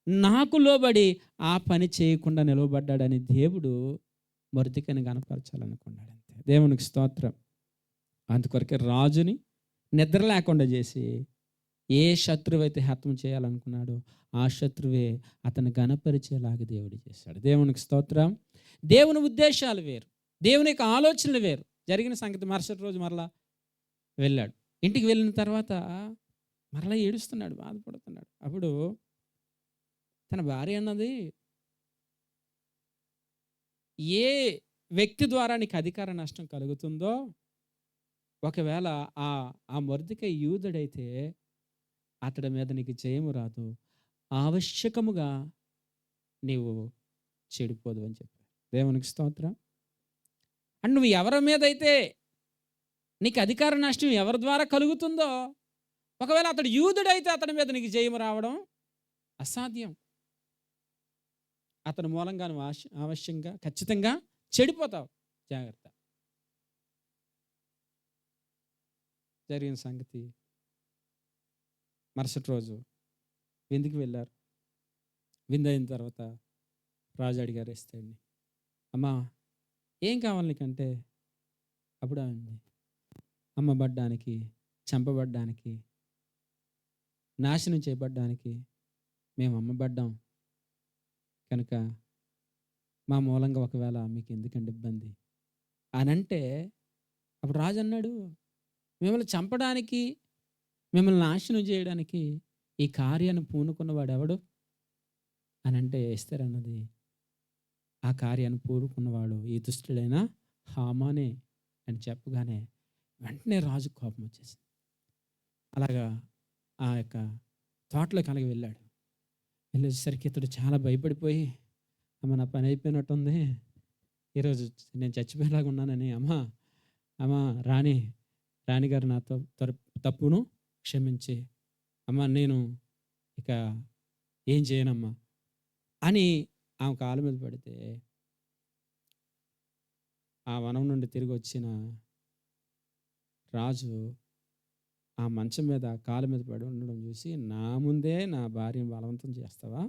నాకు లోబడి ఆ పని చేయకుండా నిలవబడ్డాడని దేవుడు మొర్దెకైని గణపరచాలనుకున్నాడు. అంతే. దేవునికి స్తోత్రం. అందుకొరకే రాజుని నిద్ర లేకుండా చేసి ఏ శత్రువు అయితే హతం చేయాలనుకున్నాడో ఆ శత్రువే అతను గణపరిచేలాగా దేవుడు చేశాడు. దేవునికి స్తోత్రం. దేవుని ఉద్దేశాలు వేరు, దేవుని యొక్క ఆలోచనలు వేరు. జరిగిన సంగతి మరుసటి రోజు మరలా వెళ్ళాడు. ఇంటికి వెళ్ళిన తర్వాత మరలా ఏడుస్తున్నాడు, బాధపడుతున్నాడు. అప్పుడు తన భార్య అన్నది, ఏ వ్యక్తి ద్వారా నీకు అధికార నష్టం కలుగుతుందో, ఒకవేళ ఆ మొర్దెకై యూదుడైతే అతడి మీద నీకు జయము రాదు, ఆవశ్యకముగా నీవు చెడిపోదు అని చెప్పారు. దేవునికి స్తోత్రం. అండ్ నువ్వు ఎవరి మీద అయితే నీకు అధికార నష్టం ఎవరి ద్వారా కలుగుతుందో, ఒకవేళ అతడు యూదుడైతే అతడి మీద నీకు జయము రావడం అసాధ్యం. అతని మూలంగా నువ్వు అవశ్యంగా ఖచ్చితంగా చెడిపోతావు. జాగ్రత్త. జరిగిన సంగతి మరుసటి రోజు విందుకి వెళ్ళారు. విందు అయిన తర్వాత రాజు అడిగారు ఎస్తేర్ని, అమ్మా ఏం కావాలి నీకంటే, అప్పుడు అంది, అమ్మబడ్డానికి, చంపబడ్డానికి, నాశనం చేయబడ్డానికి మేము అమ్మబడ్డాం కనుక మా మూలంగా ఒకవేళ మీకు ఎందుకంటే ఇబ్బంది అని అంటే, అప్పుడు రాజు అన్నాడు, మిమ్మల్ని చంపడానికి, మిమ్మల్ని నాశనం చేయడానికి ఈ కార్యాన్ని పూనుకున్నవాడు ఎవడు అని అంటే, ఎస్తేర్ అన్నది, ఆ కార్యాన్ని పూనుకున్నవాడు ఈ దుష్టుడైన హామానే అని చెప్పగానే వెంటనే రాజు కోపం వచ్చేసింది. అలాగా ఆ యొక్క తోటలోకి అలాగే వెళ్ళాడు. వెళ్ళేసరికి ఇతడు చాలా భయపడిపోయి, అమ్మ నా పని అయిపోయినట్టుంది, ఈరోజు నేను చచ్చిపోయేలాగా ఉన్నానని, అమ్మ రాణిగారు నాతో తప్పును క్షమించి, అమ్మ నేను ఇక ఏం చేయనమ్మా అని ఆమె కాళ్ళ మీద పడితే, ఆ వనం నుండి తిరిగి వచ్చిన రాజు ఆ మంచం మీద కాళ్ళ మీద పడి ఉండడం చూసి, నా ముందే నా భార్యను బలవంతం చేస్తావా,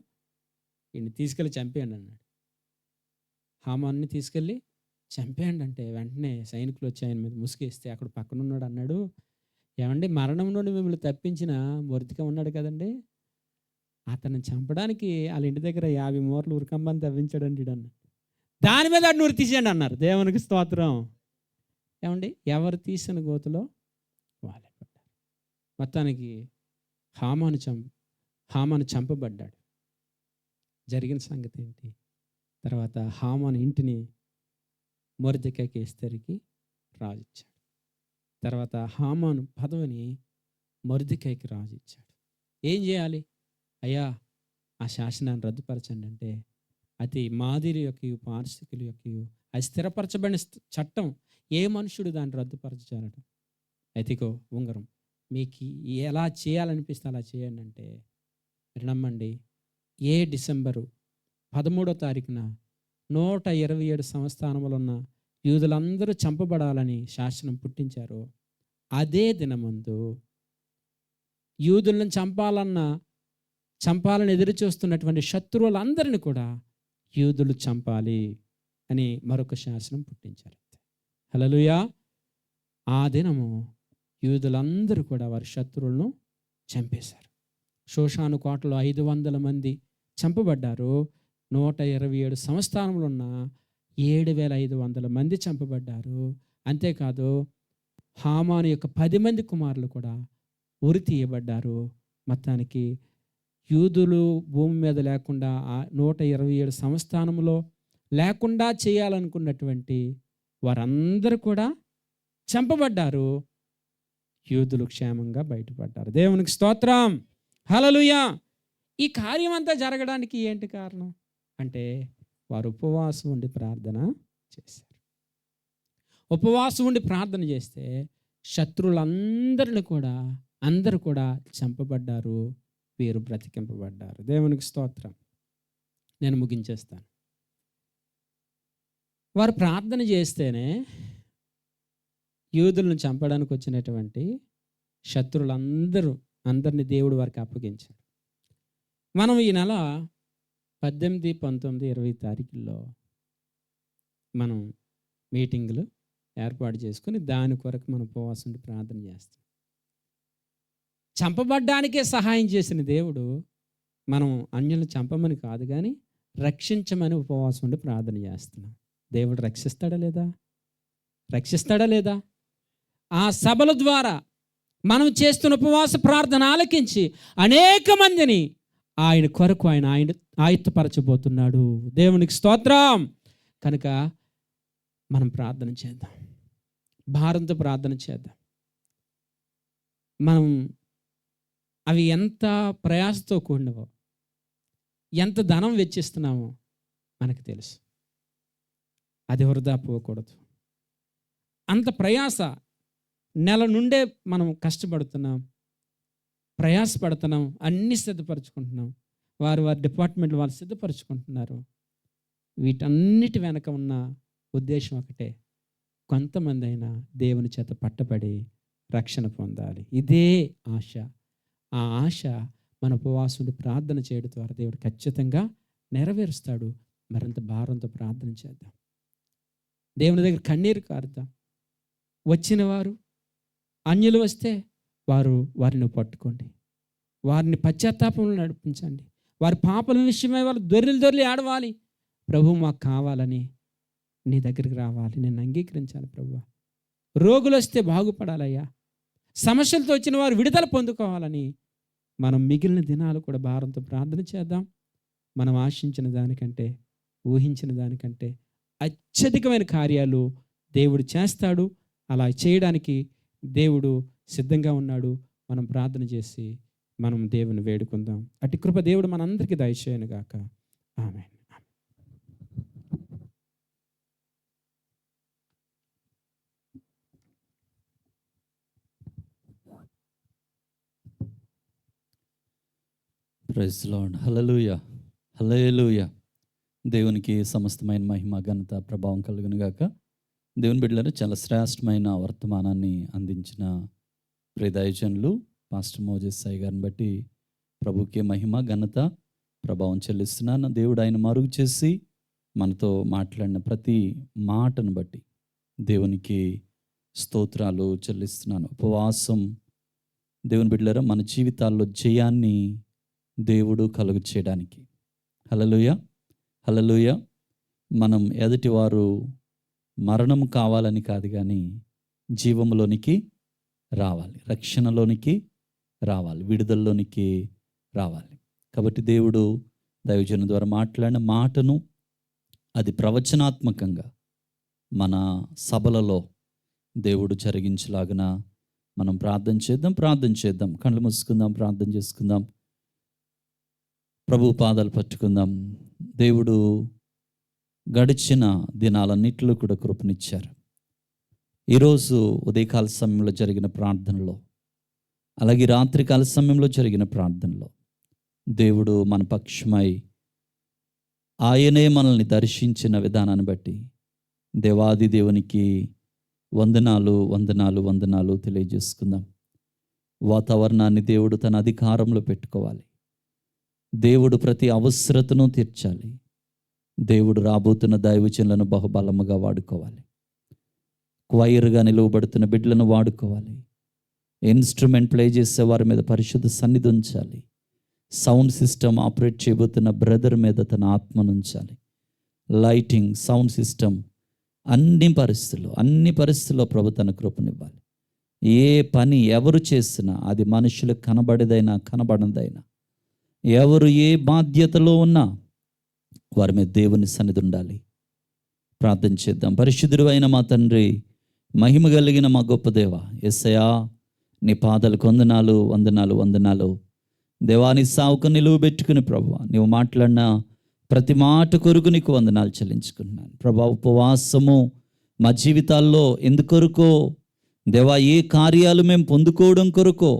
ఈయన్ని తీసుకెళ్ళి చంపేయండి అన్నాడు. హామాన్ని తీసుకెళ్ళి చంపేయండి అంటే వెంటనే సైనికులు వచ్చి ఆయన మీద ముసుగేస్తే అక్కడ పక్కన ఉన్నాడు అన్నాడు, ఏమండి మరణం నుండి మిమ్మల్ని తప్పించిన మొర్దెకై ఉన్నాడు కదండి, అతన్ని చంపడానికి వాళ్ళ ఇంటి దగ్గర 50 మూరలు ఉరికంబాన్ని తవ్వించాడండి అన్న. దాని మీద అటు నూరు తీసేయండి అన్నారు. దేవునికి స్తోత్రం. ఏమండి ఎవరు తీసిన గోతులో వాళ్ళే పడ్డారు. మొత్తానికి హామాను చంపబడ్డాడు. జరిగిన సంగతి ఏంటి? తర్వాత హామాను ఇంటిని మొర్దెకైకి ఎస్తేరుకి రాజు ఇచ్చాడు. తర్వాత హామాను పదవిని మొర్దెకైకి రాజు ఇచ్చాడు. ఏం చేయాలి? అయ్యా, ఆ శాసనాన్ని రద్దుపరచండి అంటే అది మాదిరి యొక్క పార్శికుల యొక్క అది స్థిరపరచబడిన చట్టం. ఏ మనుషుడు దాన్ని రద్దుపరచాలట? ఎతికో ఉంగరం మీకు ఎలా చేయాలనిపిస్తే అలా చేయండి అంటే నమ్మండి, డిసెంబరు 13వ తారీఖున 127 సంస్థానములు ఉన్న యూదులందరూ చంపబడాలని శాసనం పుట్టించారు. అదే దినమందు యూదులను చంపాలని ఎదురు చూస్తున్నటువంటి శత్రువులందరినీ కూడా యూదులు చంపాలి అని మరొక శాసనం పుట్టించారు. హల్లెలూయా. ఆ దినము యూదులందరూ కూడా వారి శత్రువులను చంపేశారు. షోషాను కోటలో 500 మంది చంపబడ్డారు. 127 సంస్థానములు ఉన్న 7,500 మంది చంపబడ్డారు. అంతేకాదు హామాను యొక్క 10 మంది కుమారులు కూడా ఉరి తీయబడ్డారు. మొత్తానికి యూదులు భూమి మీద లేకుండా 127 సంస్థానములో లేకుండా చేయాలనుకున్నటువంటి వారందరూ కూడా చంపబడ్డారు. యూదులు క్షేమంగా బయటపడ్డారు. దేవునికి స్తోత్రం. హల్లెలూయా. ఈ కార్యం అంతా జరగడానికి ఏంటి కారణం అంటే వారు ఉపవాసం ఉండి ప్రార్థన చేశారు. ఉపవాసం ఉండి ప్రార్థన చేస్తే అందరూ కూడా చంపబడ్డారు, వీరు బ్రతికింపబడ్డారు. దేవునికి స్తోత్రం. నేను ముగించేస్తాను. వారు ప్రార్థన చేస్తేనే యూదులను చంపడానికి వచ్చినటువంటి అందరినీ దేవుడు వారికి అప్పగించాడు. మనం ఈ నెల 18, 19, 20 తారీఖుల్లో మనం మీటింగులు ఏర్పాటు చేసుకుని దాని కొరకు మనం ఉపవాసం ఉండి ప్రార్థన చేస్తాం. చంపబడ్డానికే సహాయం చేసిన దేవుడు మనం అన్యులను చంపమని కాదు కానీ రక్షించమని ఉపవాసం ఉండి ప్రార్థన చేస్తున్నాం. దేవుడు రక్షిస్తాడా లేదా? ఆ సభల ద్వారా మనం చేస్తున్న ఉపవాస ప్రార్థన ఆలకించి అనేక మందిని ఆయన కొరకు ఆయన ఆయుత్తపరచబోతున్నాడు. దేవునికి స్తోత్రం. కనుక మనం ప్రార్థన చేద్దాం, భారంతో ప్రార్థన చేద్దాం. మనం అవి ఎంత ప్రయాసతో కూడినవో, ఎంత ధనం వెచ్చిస్తున్నామో మనకు తెలుసు. అది వృధా పోకూడదు. అంత ప్రయాస, నెల నుండే మనం కష్టపడుతున్నాం, ప్రయాసపడుతున్నాం, అన్నీ సిద్ధపరచుకుంటున్నాం. వారి డిపార్ట్మెంట్ వాళ్ళు సిద్ధపరచుకుంటున్నారు. వీటన్నిటి వెనక ఉన్న ఉద్దేశం ఒకటే, కొంతమంది అయినా దేవుని చేత పట్టబడి రక్షణ పొందాలి. ఇదే ఆశ. ఆ ఆశ మన ఉపవాసుని ప్రార్థన చేయడం ద్వారా దేవుడు ఖచ్చితంగా నెరవేరుస్తాడు. మరింత భారంతో ప్రార్థన చేద్దాం, దేవుని దగ్గర కన్నీరు కారుద్దాం. వచ్చిన వారు అన్యులు వస్తే వారిని పట్టుకోండి, వారిని పశ్చాత్తాపంలో నడిపించండి. వారి పాపల విషయమై వాళ్ళు దొర్లి ఆడవాలి. ప్రభు మాకు కావాలని నీ దగ్గరికి రావాలి, నేను అంగీకరించాలి ప్రభువా. రోగులు వస్తే బాగుపడాలయ్యా, సమస్యలతో వచ్చిన వారు విడుదల పొందుకోవాలని మనం మిగిలిన దినాలు కూడా భారంతో ప్రార్థన చేద్దాం. మనం ఆశించిన దానికంటే, ఊహించిన దానికంటే అత్యధికమైన కార్యాలు దేవుడు చేస్తాడు. అలా చేయడానికి దేవుడు సిద్ధంగా ఉన్నాడు. మనం ప్రార్థన చేసి మనం దేవుని వేడుకుందాం. అట్టి కృప దేవుడు మనందరికీ దయచేయను గాక. ఆమేన్. Praise lord. హల్లెలూయా, హల్లెలూయా. దేవునికి సమస్తమైన మహిమ, ఘనత, ప్రభావం కలుగును గాక. దేవుని బిడ్డలారా, చాలా శ్రేష్టమైన వర్తమానాన్ని అందించిన ప్రియ దైవజనులు పాస్టర్ మోజెస్ సాయి గారిని బట్టి ప్రభుకే మహిమ, ఘనత, ప్రభావం చెల్లిస్తున్నాను. దేవుడు ఆయన మరుగు చేసి మనతో మాట్లాడిన ప్రతి మాటను బట్టి దేవునికి స్తోత్రాలు చెల్లిస్తున్నాను. ఉపవాసం దేవుని బిడ్డలారా మన జీవితాల్లో జయాన్ని దేవుడు కలుగు చేయడానికి. హల్లెలూయా, హల్లెలూయా. మనం ఎదుటివారు మరణం కావాలని కాదు కానీ జీవంలోనికి రావాలి, రక్షణలోనికి రావాలి, విడుదలలోనికి రావాలి. కాబట్టి దేవుడు దైవజనుల ద్వారా మాట్లాడిన మాటను అది ప్రవచనాత్మకంగా మన సభలలో దేవుడు జరిగించలాగున మనం ప్రార్థన చేద్దాం. కళ్ళు మూసుకుందాం, ప్రార్థన చేసుకుందాం, ప్రభు పాదాలు పట్టుకుందాం. దేవుడు గడిచిన దినాలన్నిటిలో కూడా కృపనిచ్చారు. ఈరోజు ఉదయకాల సమయంలో జరిగిన ప్రార్థనలో, అలాగే రాత్రికాల సమయంలో జరిగిన ప్రార్థనలో దేవుడు మన పక్షమై ఆయనే మనల్ని దర్శించిన విధానాన్ని బట్టి దేవాది దేవునికి వందనాలు తెలియజేసుకుందాం. వాతావరణాన్ని దేవుడు తన అధికారంలో పెట్టుకోవాలి. దేవుడు ప్రతి అవసరతను తీర్చాలి. దేవుడు రాబోతున్న దైవజనులను బహుబలముగా వాడుకోవాలి. క్వైర్గా నిలువబడుతున్న బిడ్డలను వాడుకోవాలి. ఇన్స్ట్రుమెంట్ ప్లే చేసే వారి మీద పరిశుద్ధ సన్నిధి ఉంచాలి. సౌండ్ సిస్టమ్ ఆపరేట్ చేయబోతున్న బ్రదర్ మీద తన ఆత్మను ఉంచాలి. లైటింగ్, సౌండ్ సిస్టమ్, అన్ని పరిస్థితుల్లో ప్రభు తన కృపనివ్వాలి. ఏ పని ఎవరు చేసినా అది మనుషులకు కనబడేదైనా కనబడదైనా, ఎవరు ఏ బాధ్యతలో ఉన్నా వారి మీద దేవుని సన్నిధి ఉండాలి. ప్రార్థన చేద్దాం. పరిశుద్ధుడు అయిన మా తండ్రి, మహిమ కలిగిన మా గొప్ప దేవ, యేసయ్యా నీ పాదాలకు వందనాలు. దేవాని సావుకు నిలువ పెట్టుకుని ప్రభు నీవు మాట్లాడిన ప్రతి మాట కొరకు నీకు వందనాలు చెల్లించుకుంటున్నాను ప్రభా. ఉపవాసము మా జీవితాల్లో ఎందుకొరకో దేవా, ఏ కార్యాలు మేము పొందుకోవడం కొరకో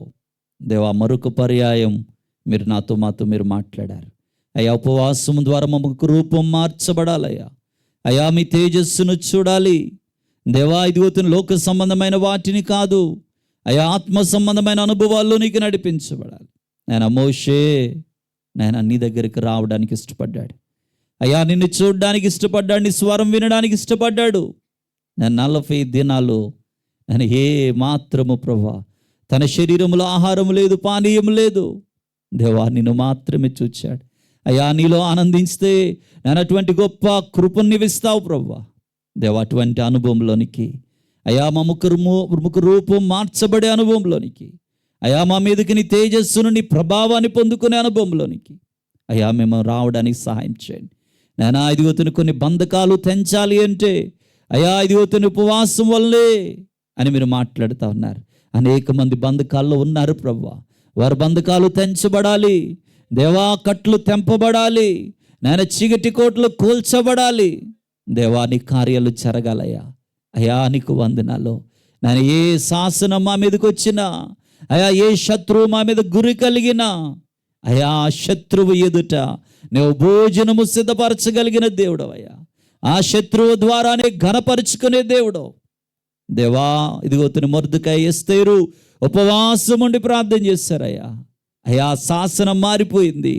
దేవా, మరొక పర్యాయం మీరు మాతో మీరు మాట్లాడారు అయ్యా. ఉపవాసం ద్వారా మాకు రూపం మార్చబడాలయ్యా. అయ్యా మీ తేజస్సును చూడాలి దేవా. ఇదిగోతున్న లోక సంబంధమైన వాటిని కాదు అయ్యా, ఆత్మ సంబంధమైన అనుభవాల్లో నీకు నడిపించబడాలి. మోషే నీ దగ్గరికి రావడానికి ఇష్టపడ్డాడు అయ్యా, నిన్ను చూడడానికి ఇష్టపడ్డాడు, నీ స్వరం వినడానికి ఇష్టపడ్డాడు. 40 దినాలు ఏ మాత్రము ప్రభా తన శరీరంలో ఆహారం లేదు, పానీయం లేదు దేవా, నిన్ను మాత్రమే చూచాడు అయ్యా. నీలో ఆనందిస్తే నేను అటువంటి గొప్ప కృపను నివిస్తావు ప్రభా దేవా. అటువంటి అనుభవంలోనికి అయ్యా మా ముఖ రూపం మార్చబడే అనుభవంలోనికి అయ్యా, మా మీదకి నీ తేజస్సును నీ ప్రభావాన్ని పొందుకునే అనుభవంలోనికి అయ్యా మేము రావడానికి సహాయం చేయండి. నేను ఇదిగోతున్న కొన్ని బంధకాలు తెంచాలి అంటే అయ్యా ఇదిగోతున్న ఉపవాసం వల్లే అని మీరు మాట్లాడుతూ ఉన్నారు. అనేక మంది బంధకాల్లో ఉన్నారు ప్రభువా, వారి బంధకాలు తెంచబడాలి దేవా, కట్లు తెంపబడాలి, నేను చీకటి కోటలు కూల్చబడాలి దేవా, నీ కార్యాలు జరగాలయ్యా. అయ్యా నీకు వందనాలు. నేను ఏ శాసనం మా మీదకి వచ్చినా అయ్యా, ఏ శత్రువు మా మీద గురి కలిగినా అయ్యా, శత్రువు ఎదుట నువ్వు భోజనము సిద్ధపరచగలిగిన దేవుడు అయ్యా. ఆ శత్రువు ద్వారానే ఘనపరుచుకునే దేవుడు దేవా. ఇదిగోతున్న మొర్దెకై, ఎస్తేరు ఉపవాసం ఉండి ప్రార్థన చేశారయ్యా. అయ్యా శాసనం మారిపోయింది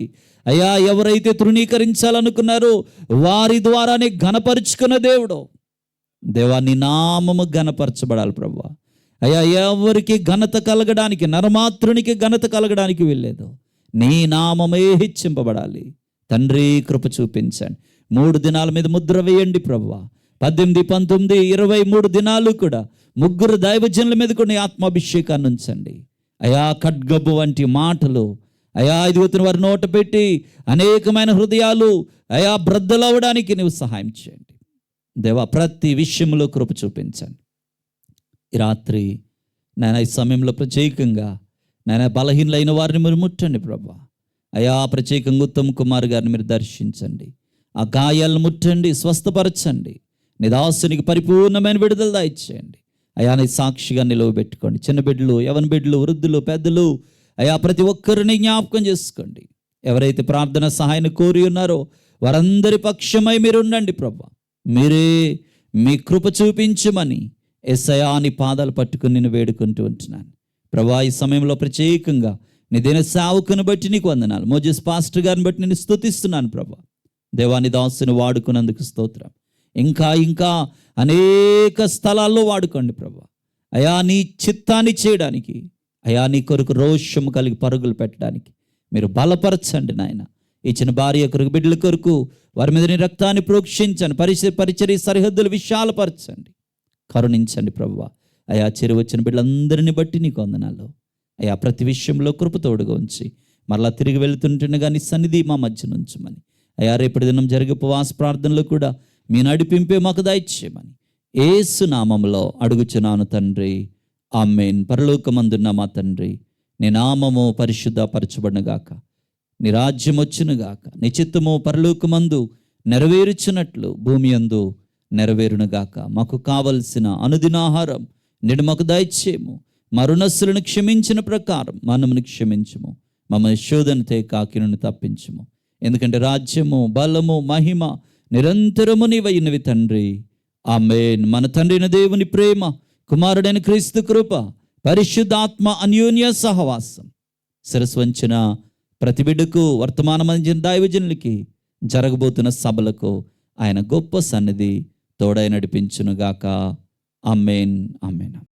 అయ్యా. ఎవరైతే తృణీకరించాలనుకున్నారో వారి ద్వారానే ఘనపరుచుకున్న దేవుడు దేవా. నీ నామము ఘనపరచబడాలి ప్రభువా. అయ్యా ఎవరికి ఘనత కలగడానికి, నరమాత్రునికి ఘనత కలగడానికి వెళ్ళలేదు, నీ నామమే హెచ్చింపబడాలి తండ్రి. కృప చూపించండి. 3 దినాల మీద ముద్ర వేయండి ప్రభువా. 18, 19, 23 దినాలు కూడా 3 దైవజనుల మీద కూడా నీ ఆత్మాభిషేకాన్ని ఉంచండి అయా. ఖడ్గబు వంటి మాటలు అయా ఇదిగోతున్న వారి నోట పెట్టి అనేకమైన హృదయాలు అయా బ్రద్దలవ్వడానికి నీవు సహాయం చేయండి దేవా. ప్రతి విషయంలో కృప చూపించండి. ఈ రాత్రి నేను ఈ సమయంలో ప్రత్యేకంగా నేను బలహీనులైన వారిని మీరు ముట్టండి ప్రభా అయా. ప్రత్యేకంగా ఉత్తమ్ కుమార్ గారిని మీరు దర్శించండి, ఆ గాయాలను ముట్టండి, స్వస్థపరచండి. నీ దాసునికి పరిపూర్ణమైన విడుదల దయచేయండి అయా. నీ సాక్షిగా నిలవబెట్టుకోండి. చిన్న బిడ్డలు, యవన బిడ్డలు, వృద్ధులు, పెద్దలు అయా, ప్రతి ఒక్కరిని జ్ఞాపకం చేసుకోండి. ఎవరైతే ప్రార్థన సహాయాన్ని కోరి ఉన్నారో వారందరి పక్షమై మీరు ఉండండి ప్రభా. మీరే మీ కృప చూపించమని యేసయ్యా నీ పాదాలు పట్టుకుని నేను వేడుకుంటూ ఉంటున్నాను ప్రభా. ఈ సమయంలో ప్రత్యేకంగా నీ దిన సేవకుని బట్టి నీకు వందనాలు. మోజెస్ పాస్టర్ గారిని బట్టి నేను స్తుతిస్తున్నాను ప్రభా. దేవాని దాసుని వాడుకున్నందుకు స్తోత్రం. ఇంకా అనేక స్థలాల్లో వాడుకోండి ప్రభా అయా. నీ చిత్తాన్ని చేయడానికి అయా, నీ కొరకు రోషము కలిగి పరుగులు పెట్టడానికి మీరు బలపరచండి నాయన. ఇచ్చిన భార్య కొరకు, బిడ్డల కొరకు వారి మీద నీ రక్తాన్ని ప్రోక్షించండి. పరిచర్య సరిహద్దులు విశాలపరచండి, కరుణించండి ప్రభువా అయా. చెరువు వచ్చిన బిడ్డలందరినీ బట్టి నీకు వందనాలు అయ్యా ప్రతి విషయంలో కృపతోడుగా ఉంచి మరలా తిరిగి వెళ్తుంటుండగా నీ సన్నిధి మా మధ్య నుంచమని, అయ్యా రేపటి దినం జరిగే ఉపవాస ప్రార్థనలో కూడా మీ నడిపింపే మాకు దయచేయమని యేసు నామములో అడుగుచున్నాను తండ్రి, ఆమేన్. పరలోకమందున్న మా తండ్రి, నీ నామము పరిశుద్ధపరచబడునుగాక, నీ రాజ్యం వచ్చునుగాక, నీ చిత్తము పరలోకమందు నెరవేరుచున్నట్లు భూమి యందు నెరవేరునుగాక. మాకు కావలసిన అనుదినాహారం నేడు మాకు దయచేయము. మా రుణస్సులను క్షమించిన ప్రకారం మనమును క్షమించుము. మమ్మల్ని శోధన కాకిను తప్పించుము. ఎందుకంటే రాజ్యము, బలము, మహిమ నిరంతరము నీవైనవి తండ్రి, ఆమేన్. మన తండ్రైన దేవుని ప్రేమ, కుమారుడైన క్రీస్తు కృప, పరిశుద్ధాత్మ అన్యోన్య సహవాసం శిరస్సు వంచిన ప్రతి బిడ్డకు, వర్తమానమందించిన దైవజనులకి, జరగబోతున్న సభలకు ఆయన గొప్ప సన్నిధి తోడై నడిపించునుగాక. ఆమేన్, ఆమేన్.